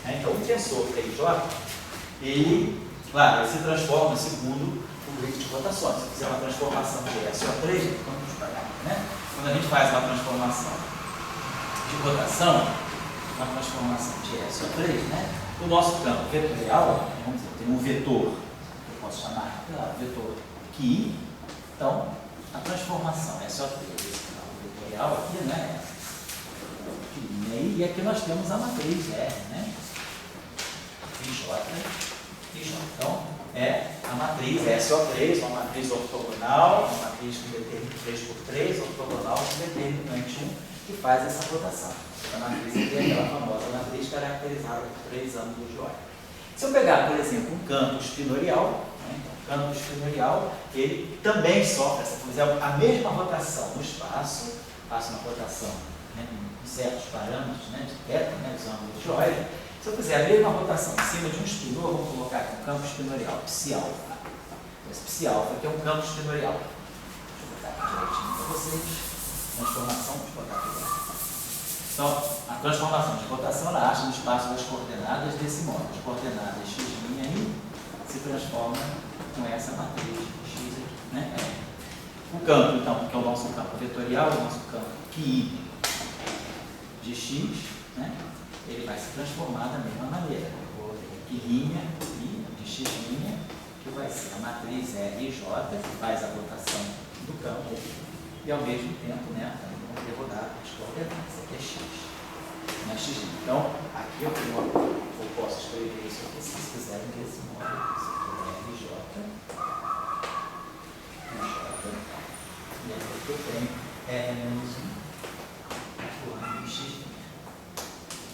Então, um tensor TJ, ele, claro, ele se transforma segundo o grid de rotações. Se eu fizer uma transformação de SO3, vamos pagar, né? Quando a gente faz uma transformação de rotação, uma transformação de SO3, né? O nosso campo vetorial, vamos dizer, tem um vetor, que eu posso chamar vetor QI. Então, a transformação SO3 desse campo vetorial aqui, né? E aqui nós temos a matriz R, né? IJ. Então, é a matriz SO3, uma matriz ortogonal, uma matriz com determinante 3x3, ortogonal com determinante 1, que faz essa rotação. A matriz aqui é aquela famosa matriz caracterizada por 3 ângulos de órbita. Se eu pegar, por exemplo, um campo espinorial, né, então, o campo espinorial, ele também sofre essa coisa, a mesma rotação no espaço, faço uma rotação, né, em certos parâmetros, né, de θ, né, dos ângulos de órbita. Se eu fizer a mesma rotação em cima de um espinor, vamos colocar aqui um campo espinorial, psi-alfa. Esse psi-alfa aqui é um campo espinorial. Deixa eu botar aqui direitinho para vocês. Transformação, deixa eu botar aqui. Então, a transformação de rotação ela acha no espaço das coordenadas desse modo. As coordenadas x' aí se transformam com essa matriz x aqui, né? O campo, então, que é o nosso campo vetorial, o nosso campo QI de x, né? Ele vai se transformar da mesma maneira. Eu vou ter aqui linha I de x', que vai ser a matriz RJ, que faz a rotação do campo, e ao mesmo tempo, né, eu vou dar as coordenadas. Aqui é x, não é x'. Então, aqui eu posso escrever isso aqui, se vocês quiserem, desse modo. Isso aqui é RJ, e aqui eu tenho R-1 atuando em x'.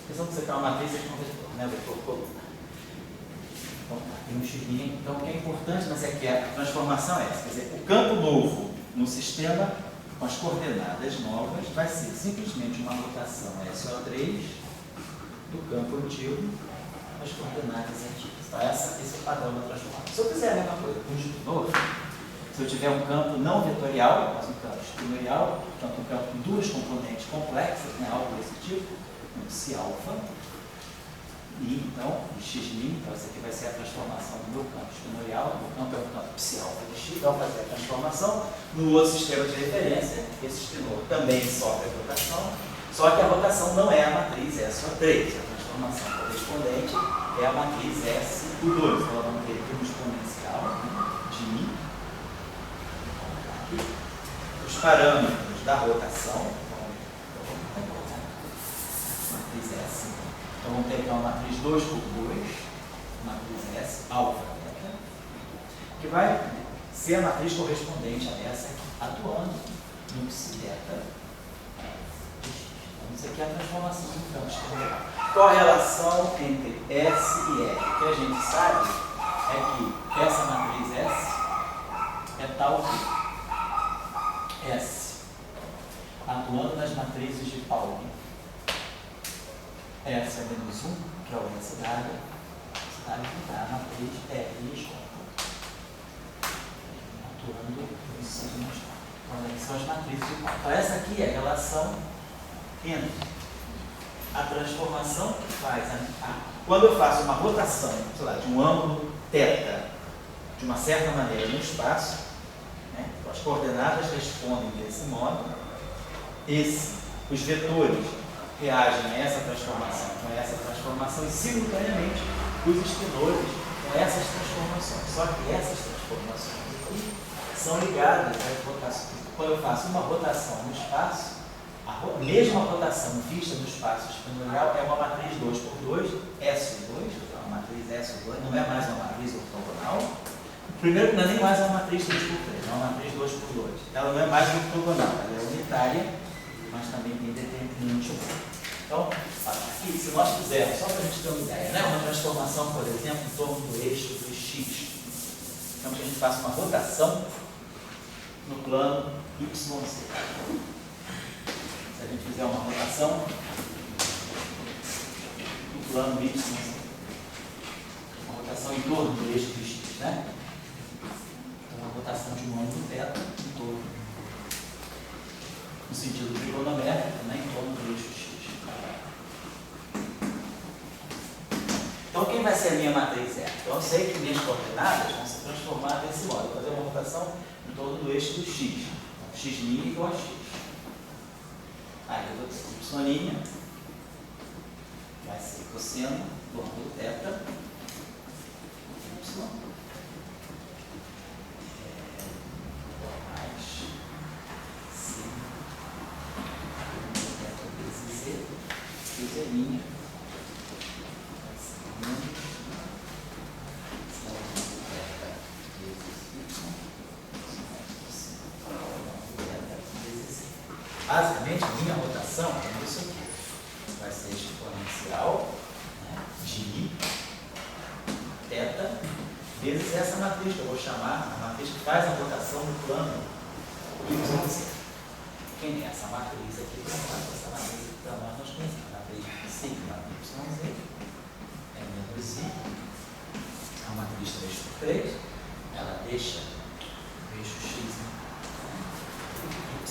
Precisamos separar uma matriz com vetor, né? Vetor coluna. Então, tem um x'. Então, o que é importante, mas é que a transformação é essa. Quer dizer, o campo novo no sistema, com as coordenadas novas, vai ser simplesmente uma rotação SO3 do campo antigo com as coordenadas antigas. Então, esse é o padrão da transformação. Se eu fizer a mesma coisa com um espinor, se eu tiver um campo não vetorial, mas um campo espinorial, portanto, um campo com 2 componentes complexas, né? Algo desse tipo, psi-alfa, e então, de x', então essa aqui vai ser a transformação do meu campo espinorial, o campo é um campo psi-alfa de x, então fazer a transformação. No outro sistema de referência, esse espinor também sofre a rotação, só que a rotação não é a matriz SO3, a transformação correspondente é a matriz SU2, então ela vai ter aqui um exponencial, né, de I. Aqui. Os parâmetros da rotação, matriz S. Então vamos ter aqui uma matriz 2 por 2, matriz S, alfa, beta, que vai ser a matriz correspondente a essa aqui, atuando no psi beta. Então isso aqui é a transformação do campo espinorial. Qual a relação entre S e R? O que a gente sabe é que essa matriz S é tal que S, atuando nas matrizes de Pauli. S é menos 1, que é o S da área, que está na matriz RJ. atuando em signos. São as matrizes de Paulo. Então, essa aqui é a relação entre a transformação que faz. Quando eu faço uma rotação, sei lá, de um ângulo θ, de uma certa maneira no espaço, né, as coordenadas respondem desse modo, os vetores reagem a essa transformação e, simultaneamente, os espinores com essas transformações. Só que essas transformações aqui são ligadas às rotações. Quando eu faço uma rotação no espaço, a mesma rotação vista no espaço espinorial é uma matriz 2x2, SO2, é uma matriz SO2, não é mais uma matriz ortogonal. Primeiro, não é nem mais uma matriz 3x3, é uma matriz 2x2. Ela não é mais ortogonal, ela é unitária, mas também tem determinante 1. Então, aqui, se nós fizermos, só para a gente ter uma ideia, né? Uma transformação, por exemplo, em torno do eixo do X, então que a gente faça uma rotação no plano YZ. Se a gente fizer uma rotação no plano YZ, uma rotação em torno do eixo do X, né? Então, uma rotação de um ângulo θ em torno, no sentido trigonométrico, né? Em torno do eixo X. Então, quem vai ser a minha matriz é? Então, eu sei que minhas coordenadas vão se transformar desse modo. Eu vou fazer uma rotação em torno do eixo do X. Então, X' igual a X. Aí eu vou ter Y', vai ser cosseno do ângulo θ, Y, mais sin θ vezes Z, e Z' vai ser menos sin θ vezes Y, vezes Z. Basicamente, a minha rotação é isso aqui. Vai ser exponencial, né, de θ vezes essa matriz que eu vou chamar a matriz que faz a rotação do plano YZ. Quem é essa matriz aqui? Essa matriz aqui para nós conhecemos. A matriz sigma YZ é menos I. A matriz 3x3, ela deixa o eixo X, né, Y.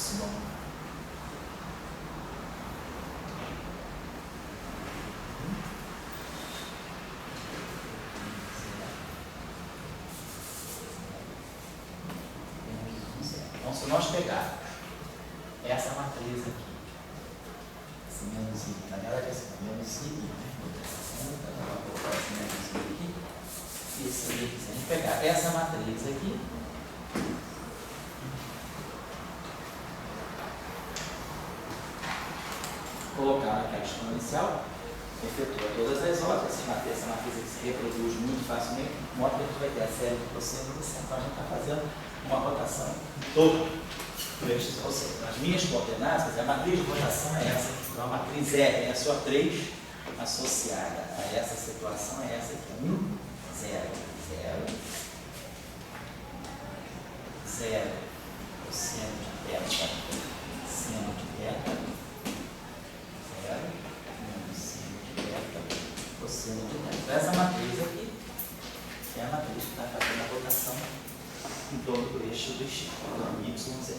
Então, se nós pegarmos essa matriz aqui, esse menos I, na verdade, esse menos I, vou colocar esse menos I aqui, e esse aqui, se a gente pegar essa matriz aqui, colocar aquela exponencial, efetua todas as ordens, essa matriz aqui se reproduz muito facilmente, de modo que a gente vai ter a série de cossenos e seno. Então, a gente está fazendo uma rotação em torno do eixo, ou seja, as minhas coordenadas, a matriz de rotação é essa aqui. Então, a matriz R é a sua 3 associada a essa situação, é essa aqui, 1, 0, 0, 0, cosseno de θ, seno de θ, 0, menos seno de θ, cosseno de θ. Então, essa matriz aqui é a matriz que está fazendo a rotação em torno do eixo do X, do YZ.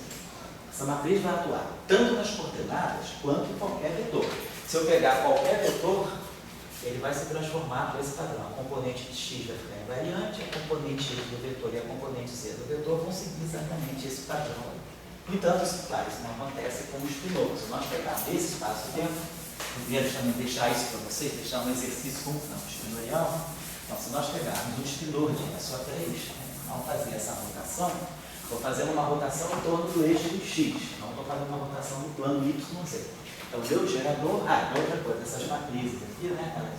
Essa matriz vai atuar tanto nas coordenadas quanto em qualquer vetor. Se eu pegar qualquer vetor, ele vai se transformar por esse padrão. A componente de X vai ficar invariante, a componente do vetor e a componente Z do vetor vão seguir exatamente esse padrão. No entanto, isso, claro, isso não acontece com o espinor. Se nós pegarmos esse espaço-tempo, eu queria também deixar isso para vocês, deixar um exercício como espinorial. Então, se nós pegarmos um espinor de R só 3, ao fazer essa rotação, estou fazendo uma rotação em torno do eixo do X, não estou fazendo uma rotação no plano YZ. Então, o meu gerador, outra coisa, essas matrizes aqui, né, elas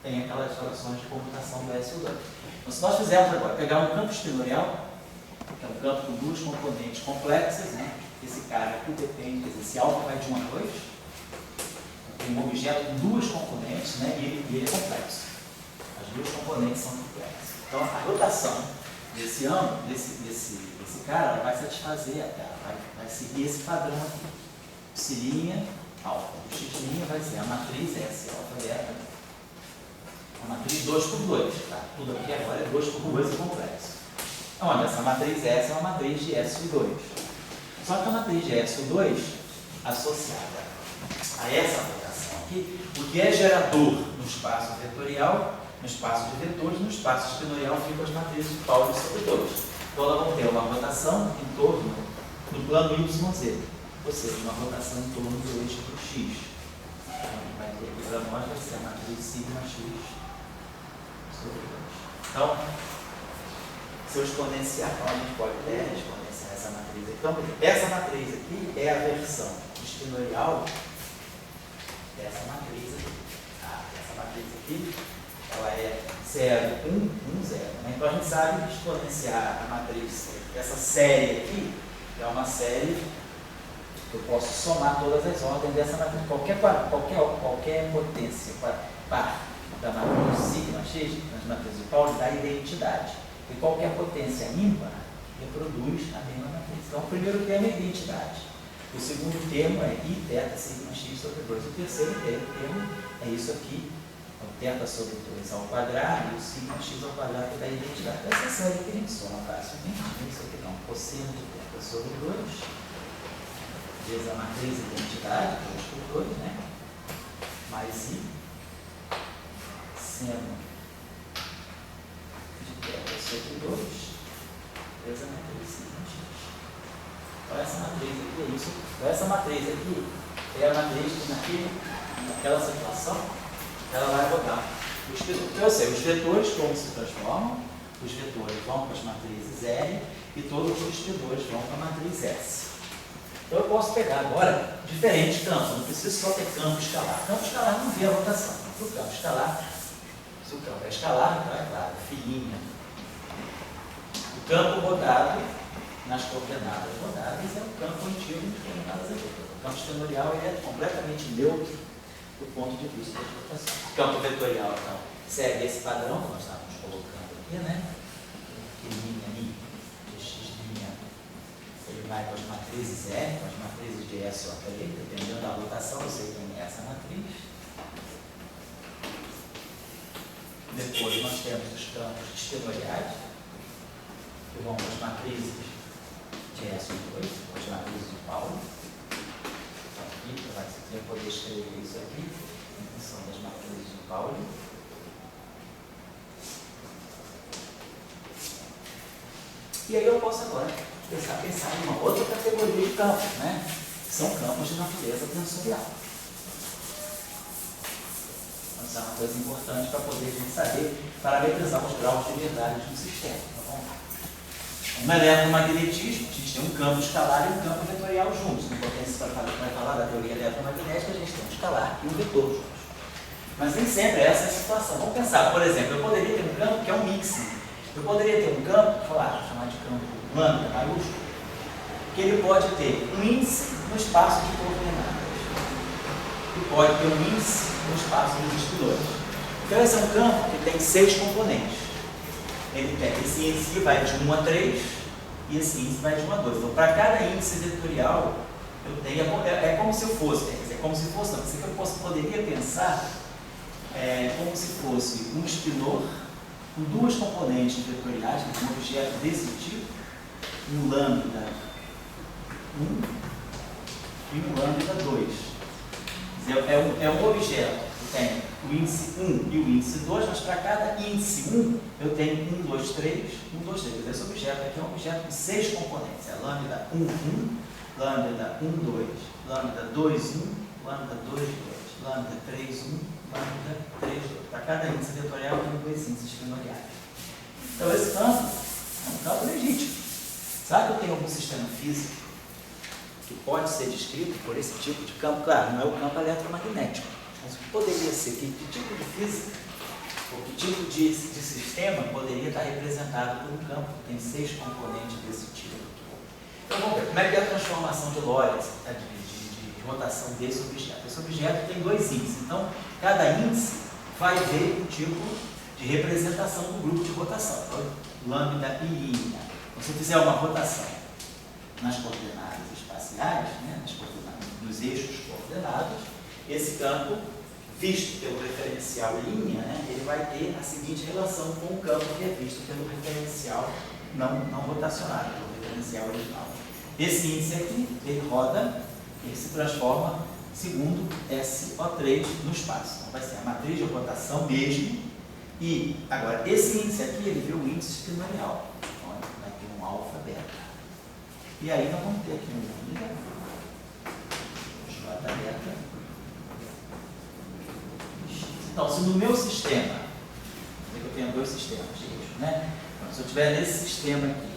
têm aquelas relações de comutação do SO2. Então, se nós fizermos agora, pegar um campo espinorial, que é um campo com duas componentes complexas, né, esse cara aqui depende, esse alfa vai de 1 a 2, tem um objeto com duas componentes, né, e ele é complexo. As duas componentes são complexas. Então, a rotação desse ângulo, desse cara, ela vai satisfazer a Terra, vai seguir esse padrão aqui. Psi' alfa. O X' vai ser a matriz S alfa beta, a matriz 2x2, tá? Tudo aqui agora é 2x2 e complexo. Onde essa matriz S é uma matriz de SU2. Só que a matriz de SU2 associada a essa notação aqui, o que é gerador no espaço vetorial, no espaço de vetores, no espaço espinorial ficam as matrizes de Pauli sobre 2. Então elas vão ter uma rotação em torno do plano YZ, ou seja, uma rotação em torno do eixo do X. Então, vai ter aqui para nós, vai ser a matriz sigma X sobre 2. Então, seu exponencial, a gente pode exponenciar essa matriz aqui. Então, essa matriz aqui é a versão espinorial dessa matriz aqui. Essa matriz aqui, ela é 0, 1, 1, 0. Né? Então, a gente sabe que exponenciar a matriz, essa série aqui, é uma série que eu posso somar todas as ordens dessa matriz. Qualquer potência par da matriz sigma X, nas matrizes de Pauli, dá identidade. E qualquer potência ímpar reproduz a mesma matriz. Então, o primeiro termo é identidade. O segundo termo é I θ sigma X sobre 2. O terceiro termo é isso aqui, o θ sobre 2 ao quadrado e o sigma X ao quadrado que dá identidade. Essa é a série que a gente soma facilmente. Isso aqui não, cosseno de θ sobre 2 vezes a matriz identidade, 2 por 2, né? Mais I seno sobre 2, vezes a matriz sigma X. Então essa matriz aqui é isso. Então essa matriz aqui é a matriz que naquela situação ela vai botar os vetores. Então eu sei, os vetores como se transformam, os vetores vão para as matrizes L e todos os vetores vão para a matriz S. Então eu posso pegar agora diferentes campos, não preciso só ter campo escalar. Campo escalar não vê a rotação. Para o campo escalar, se o campo é escalar, então é claro, filinha. O campo rodado nas coordenadas rodadas é o campo antigo nas coordenadas agrícolas. O campo espinorial é completamente neutro do ponto de vista da rotação. O campo vetorial, então, segue esse padrão que nós estávamos colocando aqui, né? Que linha I de X', ele vai com as matrizes R, com as matrizes de S ou A3, dependendo da rotação, eu sei quem é essa matriz. Depois nós temos os campos espinoriais, que vão com as matrizes de S2, com as matrizes de Pauli. Então, aqui, você vai poder escrever isso aqui, em função das matrizes de Pauli. E aí eu posso agora pensar em uma outra categoria de campos, né? Que são campos de natureza tensorial. Isso é uma coisa importante para poder a gente saber parametrizar os graus de verdade de um sistema. Tá bom? Um eletromagnetismo, a gente tem um campo escalar e um campo vetorial juntos. No potência vai falar da teoria eletromagnética, a gente tem um escalar e um vetor juntos. Mas nem sempre essa é a situação. Vamos pensar, por exemplo, eu poderia ter um campo que é um mixing. Eu poderia ter um campo, vou chamar de campo lambda maiúsculo, que ele pode ter um índice no espaço de coordenadas. E pode ter um índice no espaço dos espinores. Então esse é um campo que tem 6 componentes. Ele tem, esse índice vai de 1 a 3 e esse índice vai de 1 a 2. Então para cada índice vetorial, eu tenho, é como se eu fosse, como se fosse, não, isso que eu poderia pensar como se fosse um espinor com 2 componentes vetoriais, um objeto desse tipo, um lambda 1 e um lambda 2. É um objeto que tem o índice 1 e o índice 2, mas para cada índice 1 eu tenho 1, 2, 3, 1, 2, 3. Esse objeto aqui é um objeto com 6 componentes. É lambda 1, 1, lambda 1, 2, lambda 2, 1, lambda 2, 2, lambda 3, 1, lambda 3, 2. Para cada índice vetorial eu tenho 2 índices espinoriais. Então esse campo é um campo legítimo. Será que eu tenho algum sistema físico que pode ser descrito por esse tipo de campo? Claro, não é o campo eletromagnético, mas o que poderia ser? Que tipo de física, ou que tipo de sistema poderia estar representado por um campo que tem 6 componentes desse tipo? Então vamos ver, como é que é a transformação de Lorentz, de rotação desse objeto? Esse objeto tem 2 índices, então cada índice vai ver um tipo de representação do grupo de rotação. Então, lambda e I. Se eu fizer uma rotação nas coordenadas espaciais, né, nos eixos coordenados, esse campo, visto pelo referencial linha, né, ele vai ter a seguinte relação com o campo que é visto pelo referencial não rotacionado, o referencial original. Esse índice aqui, ele roda, ele se transforma segundo SO3 no espaço. Então vai ser a matriz de rotação mesmo. E agora, esse índice aqui, ele vira o índice espinorial. Então vai ter um alfa beta. E aí nós vamos ter aqui um ômega, J beta. Então, se no meu sistema, eu tenho dois sistemas de eixo, né? Então, se eu tiver nesse sistema aqui,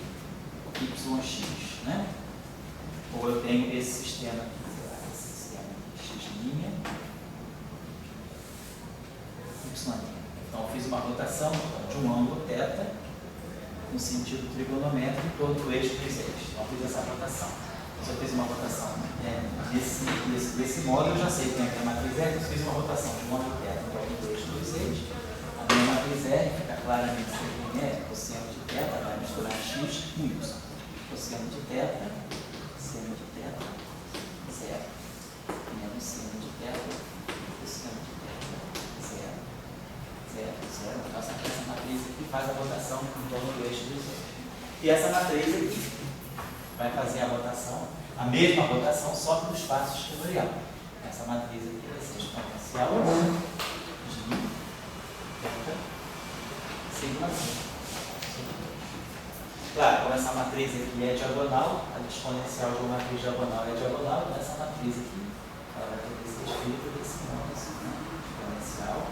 YX, né? Ou eu tenho esse sistema aqui, sei lá, esse sistema X', Y'. Então, eu fiz uma rotação de um ângulo θ no sentido trigonométrico em torno do eixo dos eixos. Então, eu fiz essa rotação. Se eu fiz uma rotação desse modo, eu já sei que tem aqui a matriz R. Eu fiz uma rotação de um ângulo θ em torno do eixo dos eixos. A minha matriz R fica claramente sem cosseno de θ, vai misturar x com y. Cosseno de θ, seno de θ, zero. Menos seno de θ, cosseno de θ, zero. Zero, zero. Então, essa matriz aqui faz a rotação em torno do eixo dos eixos. E essa matriz aqui vai fazer a rotação, a mesma rotação, só que no espaço espinorial. Essa matriz aqui vai ser exponencial de θ, sigma z. Claro, como essa matriz aqui é diagonal, a exponencial de uma matriz diagonal é diagonal, então essa matriz aqui ela vai ter que ser escrita desse modo assim, né? Exponencial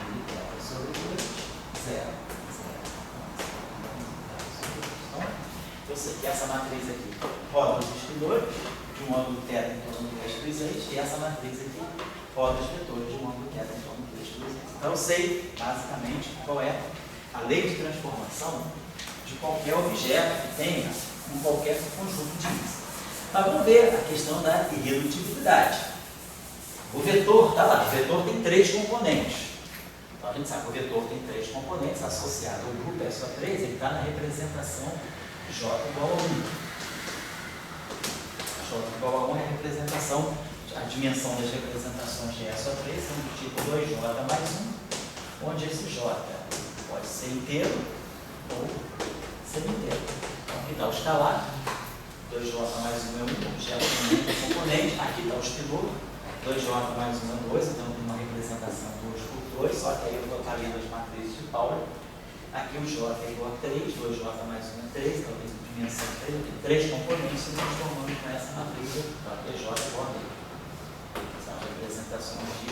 de θ sobre 2, 0, 0. Então, eu sei que essa matriz aqui roda os espinores de um ângulo θ em torno do eixo dos eixos, e essa matriz aqui roda os vetores de um ângulo θ em torno do eixo dos eixos. Então, eu sei basicamente qual é a lei de transformação de qualquer objeto que tenha em qualquer conjunto de índices. Mas vamos ver a questão da irredutibilidade. O vetor está lá, o vetor tem 3 componentes. Então a gente sabe que o vetor tem 3 componentes, associado ao grupo SO3, ele está na representação J igual a 1. J igual a 1 é a representação, a dimensão das representações de SO3 são do tipo 2J mais 1, onde esse J pode ser inteiro ou semi-inteiro. Então, aqui está o escalar, 2J mais 1 é 1, objeto com componente, aqui está o espinor, 2J mais 1 é 2, então tem uma representação 2 por 2, só que aí eu estou lendo as matrizes de Pauli. Aqui o J é igual a 3, 2J mais 1 é 3, então tem dimensão 3 componentes, se transformando com essa matriz, então aqui é J igual a 3. São as representações de...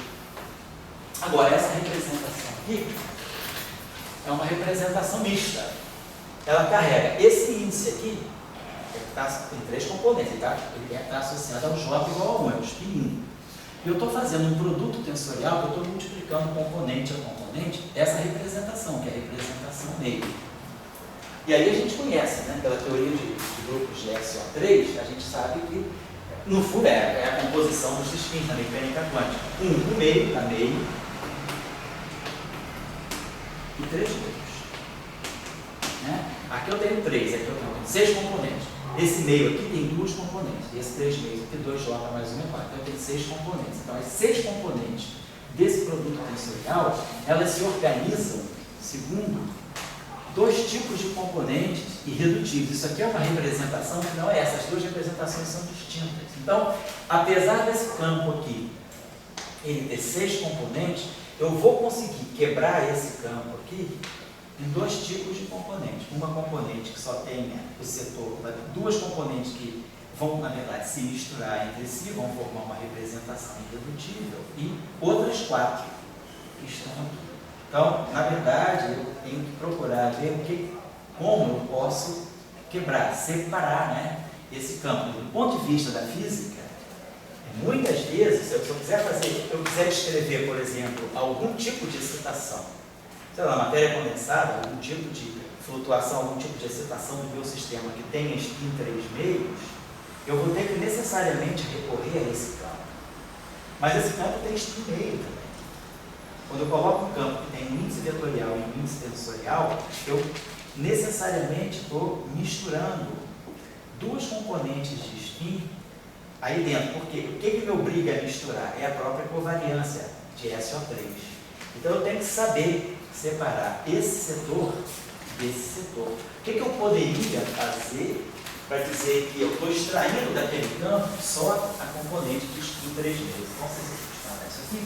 Agora, essa representação aqui é uma representação mista. Ela carrega esse índice aqui, tem 3 componentes, ele está associado ao J igual a 1, é o spin 1. E eu estou fazendo um produto tensorial que eu estou multiplicando componente a componente, essa representação, que é a representação meio. E aí a gente conhece, né, pela teoria de grupos de SO3, a gente sabe que, no fundo, é a composição dos spins na mecânica quântica. Um no meio, na meio, e 3 meios. Né? Aqui eu tenho 3, aqui eu tenho 6 componentes. Esse meio aqui tem 2 componentes. E esse 3 meios aqui, 2J mais 1 é 4. Então eu tenho 6 componentes. Então as 6 componentes desse produto tensorial, elas se organizam segundo 2 tipos de componentes irredutíveis. Isso aqui é uma representação que não é essa. As 2 representações são distintas. Então, apesar desse campo aqui, ele ter 6 componentes, eu vou conseguir quebrar esse campo aqui em 2 tipos de componentes. Uma componente que só tenha o setor, 2 componentes que vão, na verdade, se misturar entre si, vão formar uma representação irredutível, e outras 4 que estão aqui. Então, na verdade, eu tenho que procurar ver como eu posso quebrar, separar, né, esse campo. Do ponto de vista da física, muitas vezes, se eu quiser descrever, por exemplo, algum tipo de excitação, sei lá, matéria condensada, algum tipo de flutuação, algum tipo de excitação do meu sistema que tenha spin 3 meios, eu vou ter que necessariamente recorrer a esse campo. Mas esse campo tem spin meio também. Quando eu coloco um campo que tem um índice vetorial e um índice tensorial, eu necessariamente estou misturando 2 componentes de spin aí dentro. Porque o que me obriga a misturar? É a própria covariância de SO3. Então eu tenho que saber separar esse setor desse setor. O que eu poderia fazer para dizer que eu estou extraindo daquele campo só a componente de spin 3 vezes? Então, se você funcionar isso aqui,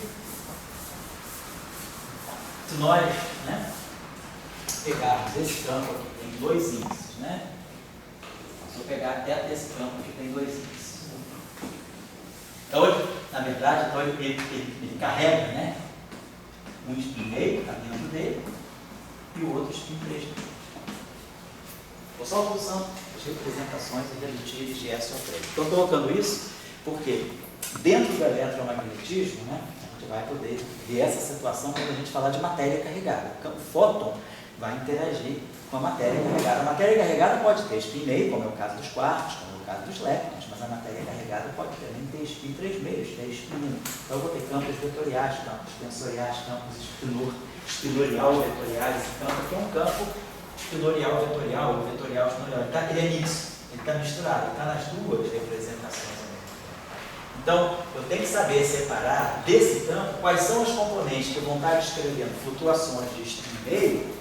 se nós, né, pegarmos esse campo aqui, tem dois índices, né? Se eu pegar até esse campo aqui, tem dois índices. Então, na verdade, então ele carrega, né, um spin meio, está dentro dele, e o outro spin 3 vezes. Ou só usando as representações irredutíveis de S ou 3. Estou colocando isso porque dentro do eletromagnetismo, né, a gente vai poder ver essa situação quando a gente falar de matéria carregada. O fóton vai interagir com a matéria carregada. A matéria carregada pode ter spin meio, como é o caso dos quartos, como é o caso dos leptons, mas a matéria carregada pode também ter spin 3 meios, ter spin 1. Então eu vou ter campos vetoriais, campos tensoriais, campos espinorial vetoriais. Esse campo aqui é um campo espinorial vetorial ou vetorial espinorial. Ele é mixto, ele está misturado, ele está nas duas representações. Então, eu tenho que saber separar desse campo quais são as componentes que vão estar descrevendo flutuações de spin meio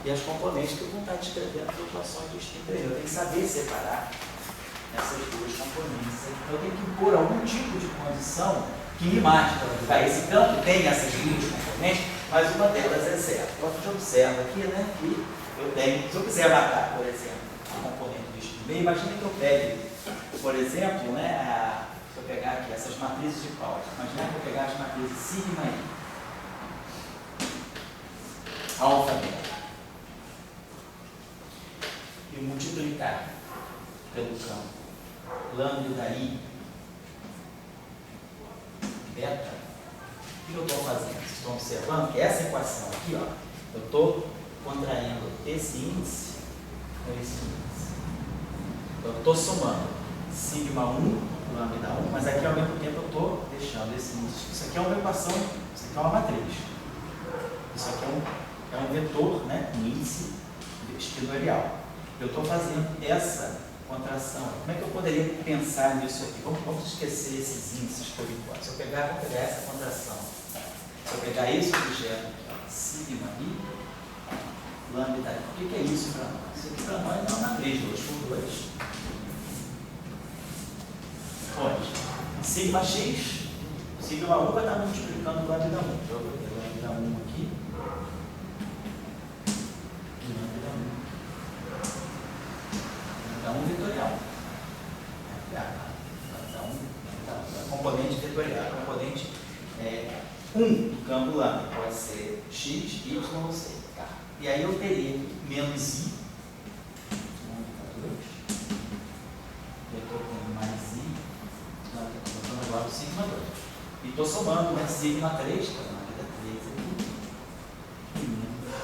e as componentes que vão estar descrevendo flutuações de spin 3. Eu tenho que saber separar essas duas componentes. Então, eu tenho que impor algum tipo de condição que me mate. Então, esse campo tem essas duas componentes, mas uma delas é certa. Então, a gente observa aqui, né, que eu tenho, se eu quiser matar, por exemplo, a componente de spin meio, imagina que eu pegue, por exemplo, né, se eu pegar aqui essas matrizes de Pauli, imagina que eu pegar as matrizes sigma e alfa beta e multiplicar pelo campo lambda i beta, o que eu estou fazendo? Vocês estão observando que essa equação aqui, ó, eu estou contraindo esse índice com esse índice. Então, eu estou somando sigma 1, lambda 1, mas aqui ao mesmo tempo eu estou deixando esse índice. Isso aqui é uma equação, isso aqui é uma matriz. Isso aqui é um vetor, né, um índice espinorial. Eu estou fazendo essa contração. Como é que eu poderia pensar nisso aqui? Vamos esquecer esses índices por enquanto. Se eu pegar, vou pegar essa contração. Se eu pegar esse objeto aqui, ó, sigma i, lambda i. O que é isso para nós? Isso aqui para nós é uma matriz, 2 por 2. Onde? Sigma x, sigma 1 vai estar multiplicando lambda 1. Então, eu vou ter lambda 1 aqui. E lambda 1. Lambda 1 vetorial. A componente vetorial, a componente 1 do campo lambda pode ser x, y ou z. Tá? E aí eu teria menos i, vetor tem mais i, estou agora o sigma 2. E estou somando, né, sigma 3, que é a lambda 3 aqui, e menos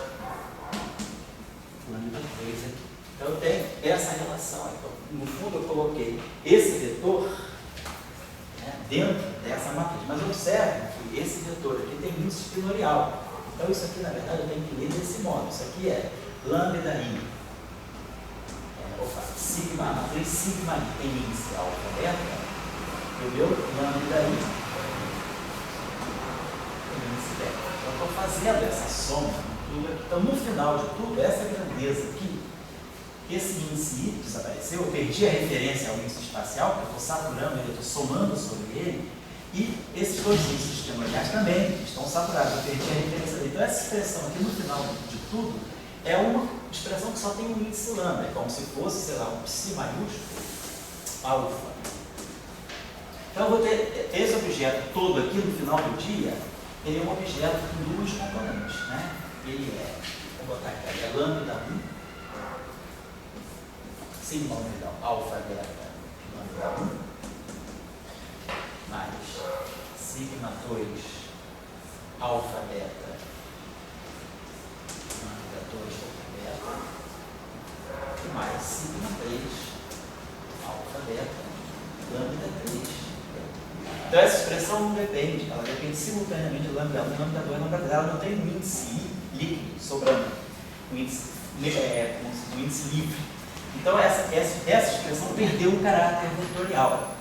lambda 3 aqui. Então eu tenho essa relação. Então, no fundo eu coloquei esse vetor, né, dentro dessa matriz. Mas observe que esse vetor aqui tem índice espinorial. Então isso aqui, na verdade, eu tenho que ler desse modo. Isso aqui é lambda i. Sigma, a matriz sigma i tem índice alfa beta. Entendeu? Lambda i tem índice beta. Então eu estou fazendo essa soma de tudo aqui. Então no final de tudo, essa grandeza aqui, esse índice i desapareceu, eu perdi a referência ao índice espacial, porque eu estou saturando ele, eu estou somando sobre ele, e esses dois índices espinoriais também estão saturados, eu perdi a referência dele. Então essa expressão aqui no final de tudo é uma expressão que só tem um índice lambda, é como se fosse, sei lá, um psi maiúsculo, alfa. Então eu vou ter esse objeto todo aqui no final do dia, ele é um objeto com duas componentes, né? Ele é, vou botar aqui, é lambda 1, sigma 1, então, alfa beta, lambda 1, mais sigma 2, alfa beta, lambda 2, alfa beta, e mais sigma 3, alfa beta, lambda 3. Então essa expressão não depende, ela depende simultaneamente de lambda 1, lambda 2, lambda 3. Ela não tem um índice líquido sobrando, um índice livre. Então essa expressão perdeu o caráter vetorial.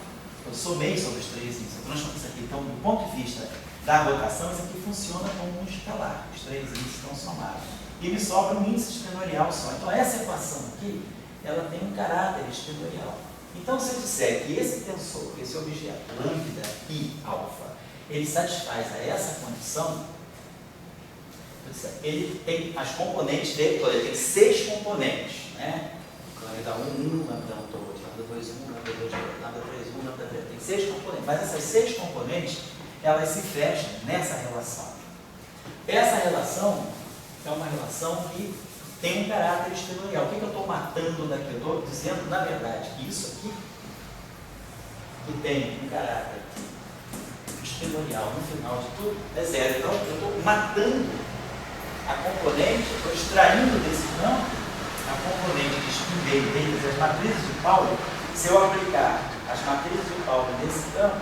Eu somei sobre os três índices, eu transformei isso aqui. Então, do ponto de vista da rotação, isso aqui funciona como um escalar, os três índices estão somados. E me sobra um índice espinorial só. Então essa equação aqui, ela tem um caráter espinorial. Então se eu disser que esse tensor, esse objeto, lambda e alfa, ele satisfaz a essa condição, ele tem as componentes dele, ele tem 6 componentes, né? Lambda 1, lambda 2, lambda 2, 1, lambda 2, lambda 3, 1, lambda 3, tem 6 componentes, mas essas 6 componentes, elas se fecham nessa relação. Essa relação é uma relação que tem um caráter espinorial. O que eu estou matando daqui? Eu estou dizendo, na verdade, que isso aqui, que tem um caráter espinorial no final de tudo, é zero. Então, eu estou matando a componente, estou extraindo desse campo a componente de spin dentro das matrizes de Pauli. Se eu aplicar as matrizes de Pauli nesse campo,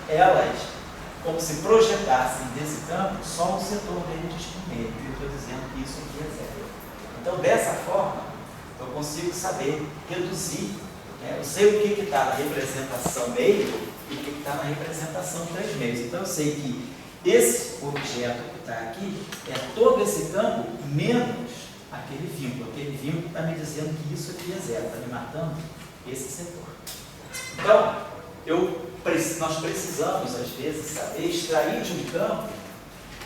elas, como se projetassem desse campo, só o setor dele de spin meio. Eu estou dizendo que isso aqui é zero. Então, dessa forma, eu consigo saber, reduzir, né? Eu sei o que está na representação meio e o que está na representação 3 meios. Então, eu sei que esse objeto que está aqui é todo esse campo menos aquele vínculo. Aquele vínculo está me dizendo que isso aqui é zero, está me matando esse setor. Então, nós precisamos, às vezes, saber extrair de um campo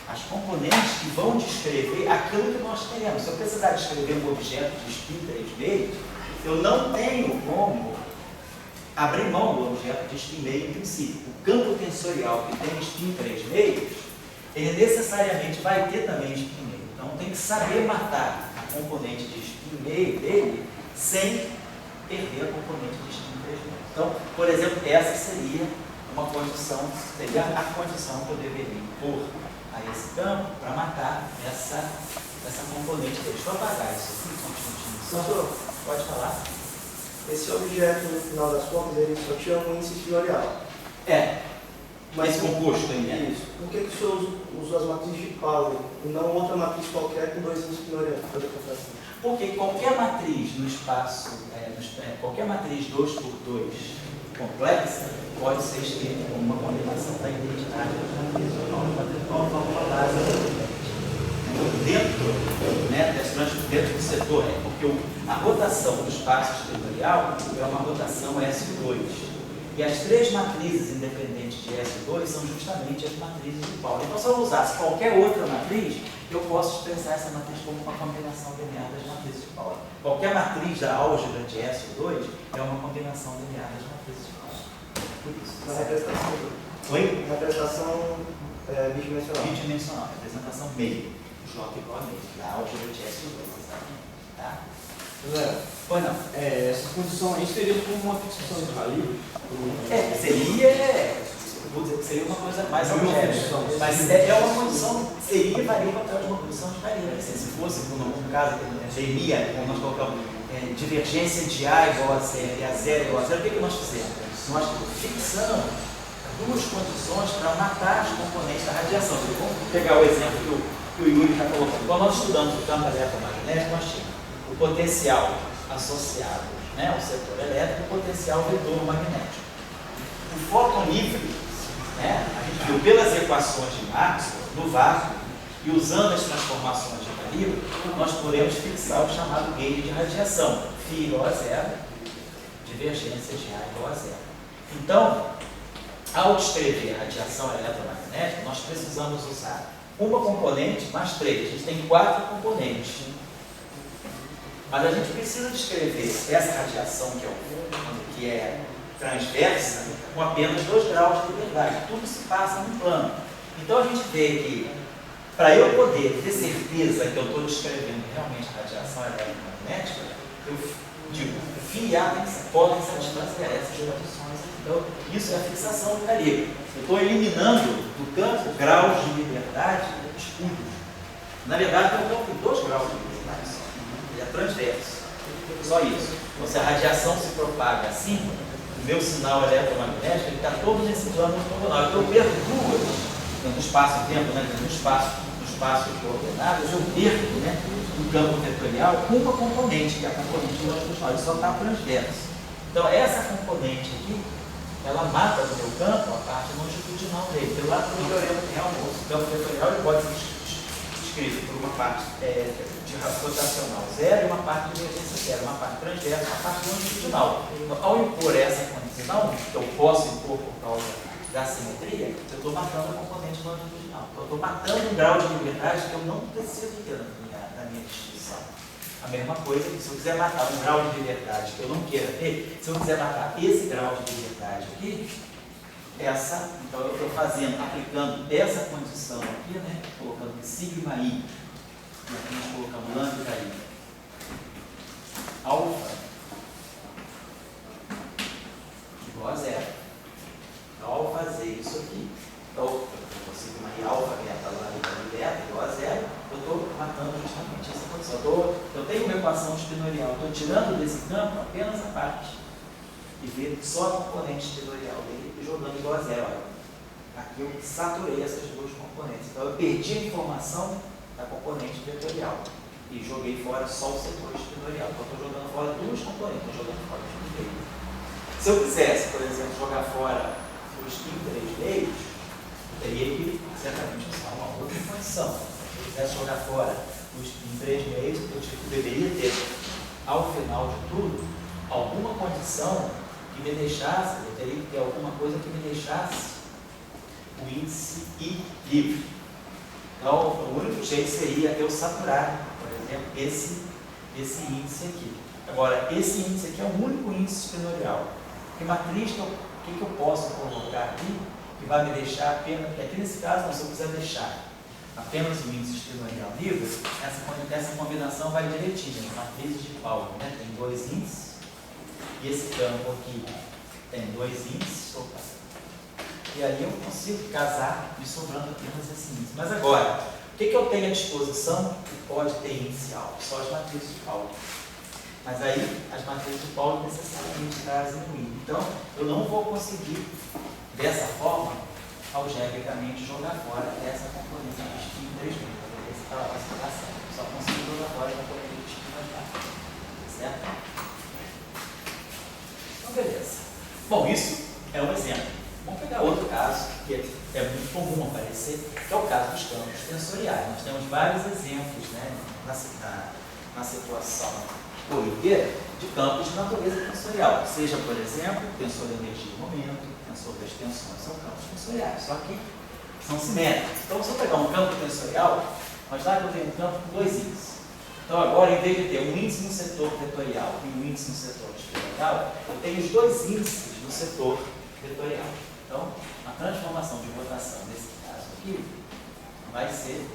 as componentes que vão descrever aquilo que nós queremos. Se eu precisar descrever um objeto de spin 3 meios, eu não tenho como abrir mão do objeto de spin meio em princípio. O campo tensorial que tem spin 3 meios, ele necessariamente vai ter também spin meio. Então, tem que saber matar a componente de spin meio dele sem perder a componente de spin 3 meios. Então, por exemplo, essa seria uma condição, seria a condição que eu deveria impor a esse campo para matar essa componente dele. Deixa eu apagar isso aqui, só um minutinho.
Professor,
Pode falar?
esse objeto, no final das contas, ele só tinha um índice espinorial.
Mas esse composto aí, né?
Isso. Por que o senhor usa as matrizes de Pauli e não outra matriz qualquer com 2 índices espinoriais?
Porque qualquer matriz no espaço, qualquer matriz 2×2 complexa pode ser escrita como uma combinação da identidade da matriz ou uma base dentro do setor, porque a rotação do espaço espinorial é uma rotação S2. E as 3 matrizes independentes de S2 são justamente as matrizes de Pauli. Então, se eu usasse qualquer outra matriz, eu posso expressar essa matriz como uma combinação linear das matrizes de Pauli. Qualquer matriz da álgebra de S2 é uma combinação linear das matrizes de Pauli. Por isso.
Na representação.
Oi?
Na representação bidimensional.
Bidimensional, representação meio. J igual a meio, da álgebra de S2, exatamente. Tá?
Zé,
Pois não.
essa condição aí seria como uma fixação de Rayleigh?
Seria uma coisa mais objetiva. Mas é uma condição, seria varia o papel de uma condição de Rayleigh. Se fosse, no caso, seria, como nós colocamos, divergência de A igual a zero e A zero igual a zero, o que nós fizemos? Nós fixamos 2 condições para matar as componentes da radiação. Vamos pegar o exemplo que o Yuri está colocando. Quando nós estudamos o campo eletromagnético, nós tínhamos o potencial associado, né, ao setor elétrico, o potencial vetor magnético. O fóton livre, né, a gente viu pelas equações de Maxwell, no vácuo, e usando as transformações de Rayleigh, nós podemos fixar o chamado gauge de radiação, φ igual a zero, divergência de A igual a zero. Então, ao descrever a radiação eletromagnética, nós precisamos usar uma componente mais 3. A gente tem 4 componentes. Mas a gente precisa descrever essa radiação que é transversa com apenas 2 graus de liberdade. Tudo se passa no plano. Então a gente vê que, para eu poder ter certeza que eu estou descrevendo realmente a radiação eletromagnética, eu digo, φ e A podem satisfazer essas condições. Então, isso é a fixação do Rayleigh. Eu estou eliminando do campo graus de liberdade escuros. Na verdade, eu estou com 2 graus de liberdade só. Ele é transverso. Só isso. Então, se a radiação se propaga assim, o meu sinal eletromagnético está todo nesse plano ortogonal. Então, eu perco 2 no espaço-tempo, né? no espaço de coordenadas, eu perco, né, no campo vetorial uma componente, que é a componente longitudinal. Ele só está transverso. Então, essa componente aqui ela mata no meu campo a parte longitudinal dele. Pelo lado do teorema de Helmholtz, o campo vetorial ele pode ser escrito por uma parte de rotacional zero e uma parte de divergência zero, uma parte transversa e uma parte longitudinal. Então, ao impor essa condição, que eu posso impor por causa da simetria, eu estou matando a componente longitudinal. Então, eu estou matando um grau de liberdade que eu não preciso ter na minha distribuição. A mesma coisa que se eu quiser matar um grau de liberdade que eu não queira ter, se eu quiser matar esse grau de liberdade aqui, então eu estou aplicando essa condição aqui, né, colocando sigma i, e aqui nós colocamos lambda i, alfa igual a zero. Então, ao fazer isso aqui, então, sigma i alfa beta lambda i beta igual a zero, eu estou matando justamente essa condição. Eu tenho uma equação espinorial, estou tirando desse campo apenas a parte e ver só a componente espinorial dele e jogando igual a zero. Olha, aqui eu saturei essas duas componentes. Então eu perdi a informação da componente vetorial e joguei fora só o setor espinorial. Então eu estou jogando fora duas componentes, estou jogando fora os meios. Se eu quisesse, por exemplo, jogar fora os meios, eu teria que certamente usar uma outra condição. Se eu quisesse jogar fora os meios, eu deveria ter, ao final de tudo, alguma condição que me deixasse, eu teria que ter alguma coisa que me deixasse o índice I livre. Então, o único jeito seria eu saturar, por exemplo, esse índice aqui. Agora, esse índice aqui é o único índice espinorial. Que matriz que eu posso colocar aqui que vai me deixar apenas, porque aqui nesse caso, se eu quiser deixar apenas o índice espinorial livre, essa combinação vai direitinho, matrizes de Pauli, né? Tem dois índices, e esse campo aqui tem dois índices, e aí eu consigo casar me sobrando apenas esse índice. Mas agora, o que eu tenho à disposição que pode ter índice alto? Só as matrizes de Pauli. Mas aí, as matrizes de Pauli necessariamente trazem o I. Então, eu não vou conseguir, dessa forma, algebricamente jogar fora essa componente de spin 3 vezes. Esse está lá, só consigo jogar fora a componente de spin 2, certo? Então, beleza. Bom, isso é um exemplo. Vamos pegar outro caso, que é muito comum aparecer, que é o caso dos campos tensoriais. Nós temos vários exemplos, né, na situação corriqueira de campos de natureza tensorial. Seja, por exemplo, tensor de energia e momento, tensor das tensões, são campos tensoriais, só que são simétricos. Então, se eu pegar um campo tensorial, nós lá que eu tenho um campo com dois índices. Então, agora, em vez de ter um índice no setor vetorial e um índice no setor espinorial, eu tenho os dois índices no setor vetorial. Então, a transformação de rotação nesse caso aqui vai ser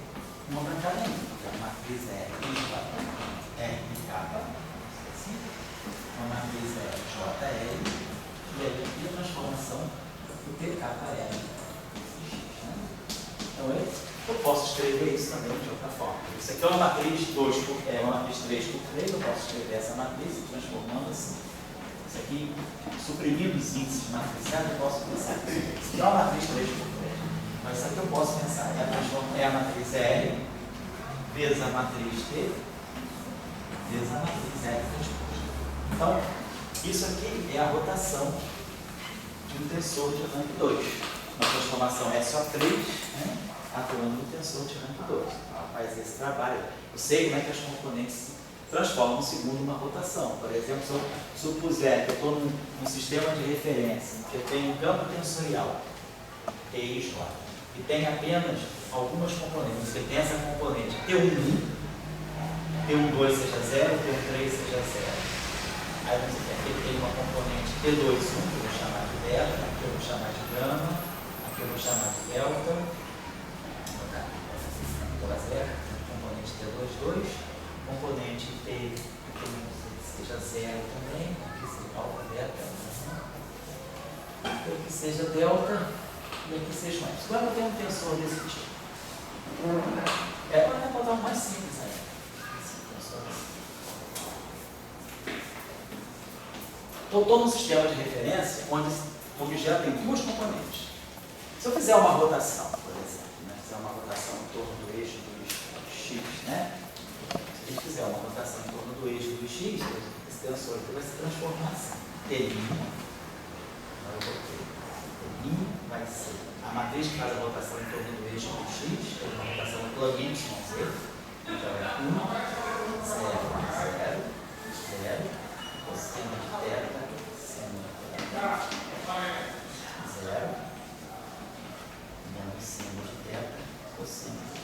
uma para cada índice. A matriz é R kappa, assim, uma matriz é JL, e aí aqui a transformação do TKL. Então, eu posso escrever isso também de outra forma. Isso aqui é uma matriz 3 por 3, eu posso escrever essa matriz transformando assim. Isso aqui, suprimindo os índices matriciais, eu posso pensar que isso aqui é uma matriz 3 por 3. Mas isso aqui eu posso pensar, é a matriz L vezes a matriz T vezes a matriz L transposta. Então, isso aqui é a rotação de um tensor de rank 2. Uma transformação SO3, né, atuando no tensor de rank 2. Ela faz esse trabalho. Eu sei como é que as componentes se transformam segundo uma rotação. Por exemplo, se eu supuser que eu estou num sistema de referência, que eu tenho um campo tensorial, TI, e tem apenas algumas componentes, você tem essa componente T1, T12 seja 0, T3 seja 0. Aí você tem uma componente T21, que eu vou chamar de beta, aqui eu vou chamar de gama, aqui eu vou chamar de delta, componente T22, componente T que seja 0 também, aqui seja alfa, beta, aqui seja delta, e aqui seja mais. Agora eu tenho um tensor desse tipo. Agora eu vou botar um mais simples aí. Então, estou num sistema de referência onde o objeto tem duas componentes. Se eu fizer uma rotação, por exemplo, né, fizer uma rotação em torno do eixo do X, né? Se a gente fizer uma rotação em torno do eixo do X, esse tensor vai se transformar assim. T', agora eu vou ter plugin Z. Então é 1, 0, 0, 0, cosseno de θ, seno de θ, 0, menos seno de θ, cosseno de θ.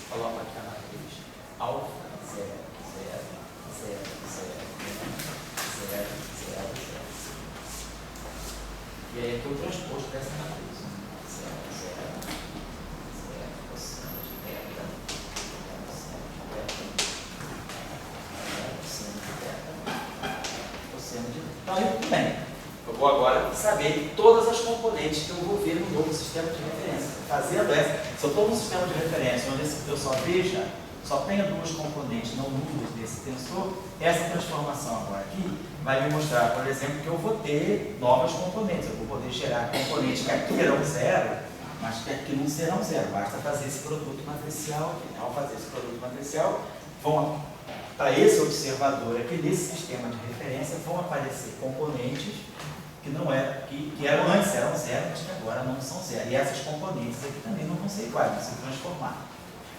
Coloca aqui a matriz alfa, 0, 0, 0, 0, 0, 0, 0. E aí aqui o transposto dessa matriz. 0, 0, 0, cosseno de θ, seno de θ, seno de θ, cosseno de θ. Então aí tudo bem. Eu vou agora saber todas as componentes que eu vou ver no novo sistema de referência. Fazendo essa, se eu estou num sistema de referência onde eu só veja, só tenha duas componentes não nulas desse tensor, essa transformação agora aqui vai me mostrar, por exemplo, que eu vou ter novas componentes. Eu vou poder gerar componentes que aqui eram zero, mas que aqui não serão zero. Basta fazer esse produto matricial aqui. Ao fazer esse produto matricial, para esse observador aqui, nesse sistema de referência, vão aparecer componentes que não eram, que eram antes eram zero, mas que agora não são zero. E essas componentes aqui também não vão ser iguais, vão se transformar.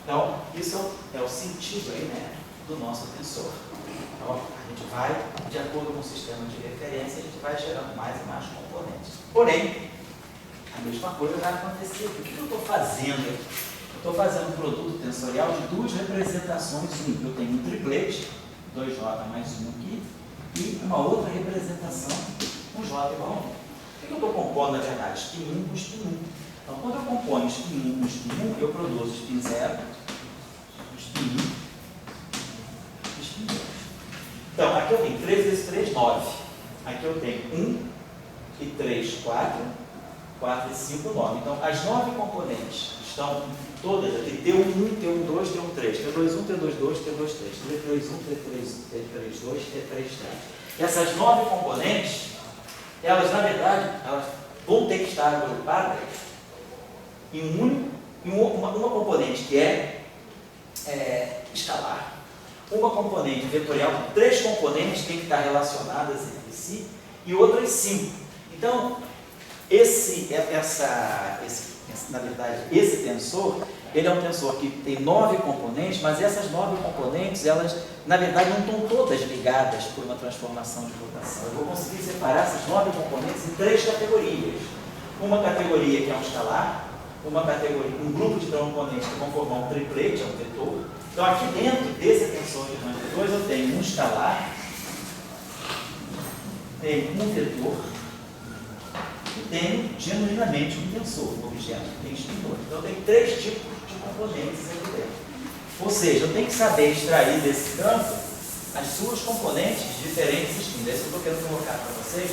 Então, isso é o sentido aí, né, do nosso tensor. Então, a gente vai, de acordo com o sistema de referência, a gente vai gerando mais e mais componentes. Porém, a mesma coisa vai acontecer aqui. O que eu estou fazendo aqui? Eu estou fazendo um produto tensorial de duas representações. Eu tenho um triplete, 2J mais 1 aqui, e uma outra representação, um J igual a 1. O que eu estou compondo, na verdade? Spin 1 com spin 1. Então, quando eu componho spin 1 com spin 1, eu produzo spin 0, spin 1 e spin 2. Então, aqui eu tenho 3 vezes 3, 9. Aqui eu tenho 1 e 3, 4. 4 e 5, 9. Então, as 9 componentes estão todas aqui. T1, T1, 2, T1, 3. T2, 1, T2, 2, T2, 3. T3, 1, T3, T3, 2, T3, 3. Essas 9 componentes, elas, na verdade, elas vão ter que estar agrupadas em uma componente que é escalar, uma componente vetorial, 3 componentes têm que estar relacionadas entre si e outras 5. Então, na verdade, esse tensor, ele é um tensor que tem 9 componentes, mas essas 9 componentes, elas, na verdade, não estão todas ligadas por uma transformação de rotação. Eu vou conseguir separar essas 9 componentes em 3 categorias. Uma categoria que é um escalar, uma categoria, um grupo de componentes que vão formar um triplete, é um vetor. Então, aqui dentro desse tensor de rango 2, eu tenho um escalar, tenho um vetor, e tenho genuinamente um tensor, um objeto que tem spin 2. Então eu tenho 3 tipos de componentes aqui dentro. Ou seja, eu tenho que saber extrair desse campo as suas componentes de diferentes spins. É isso que eu estou querendo colocar para vocês.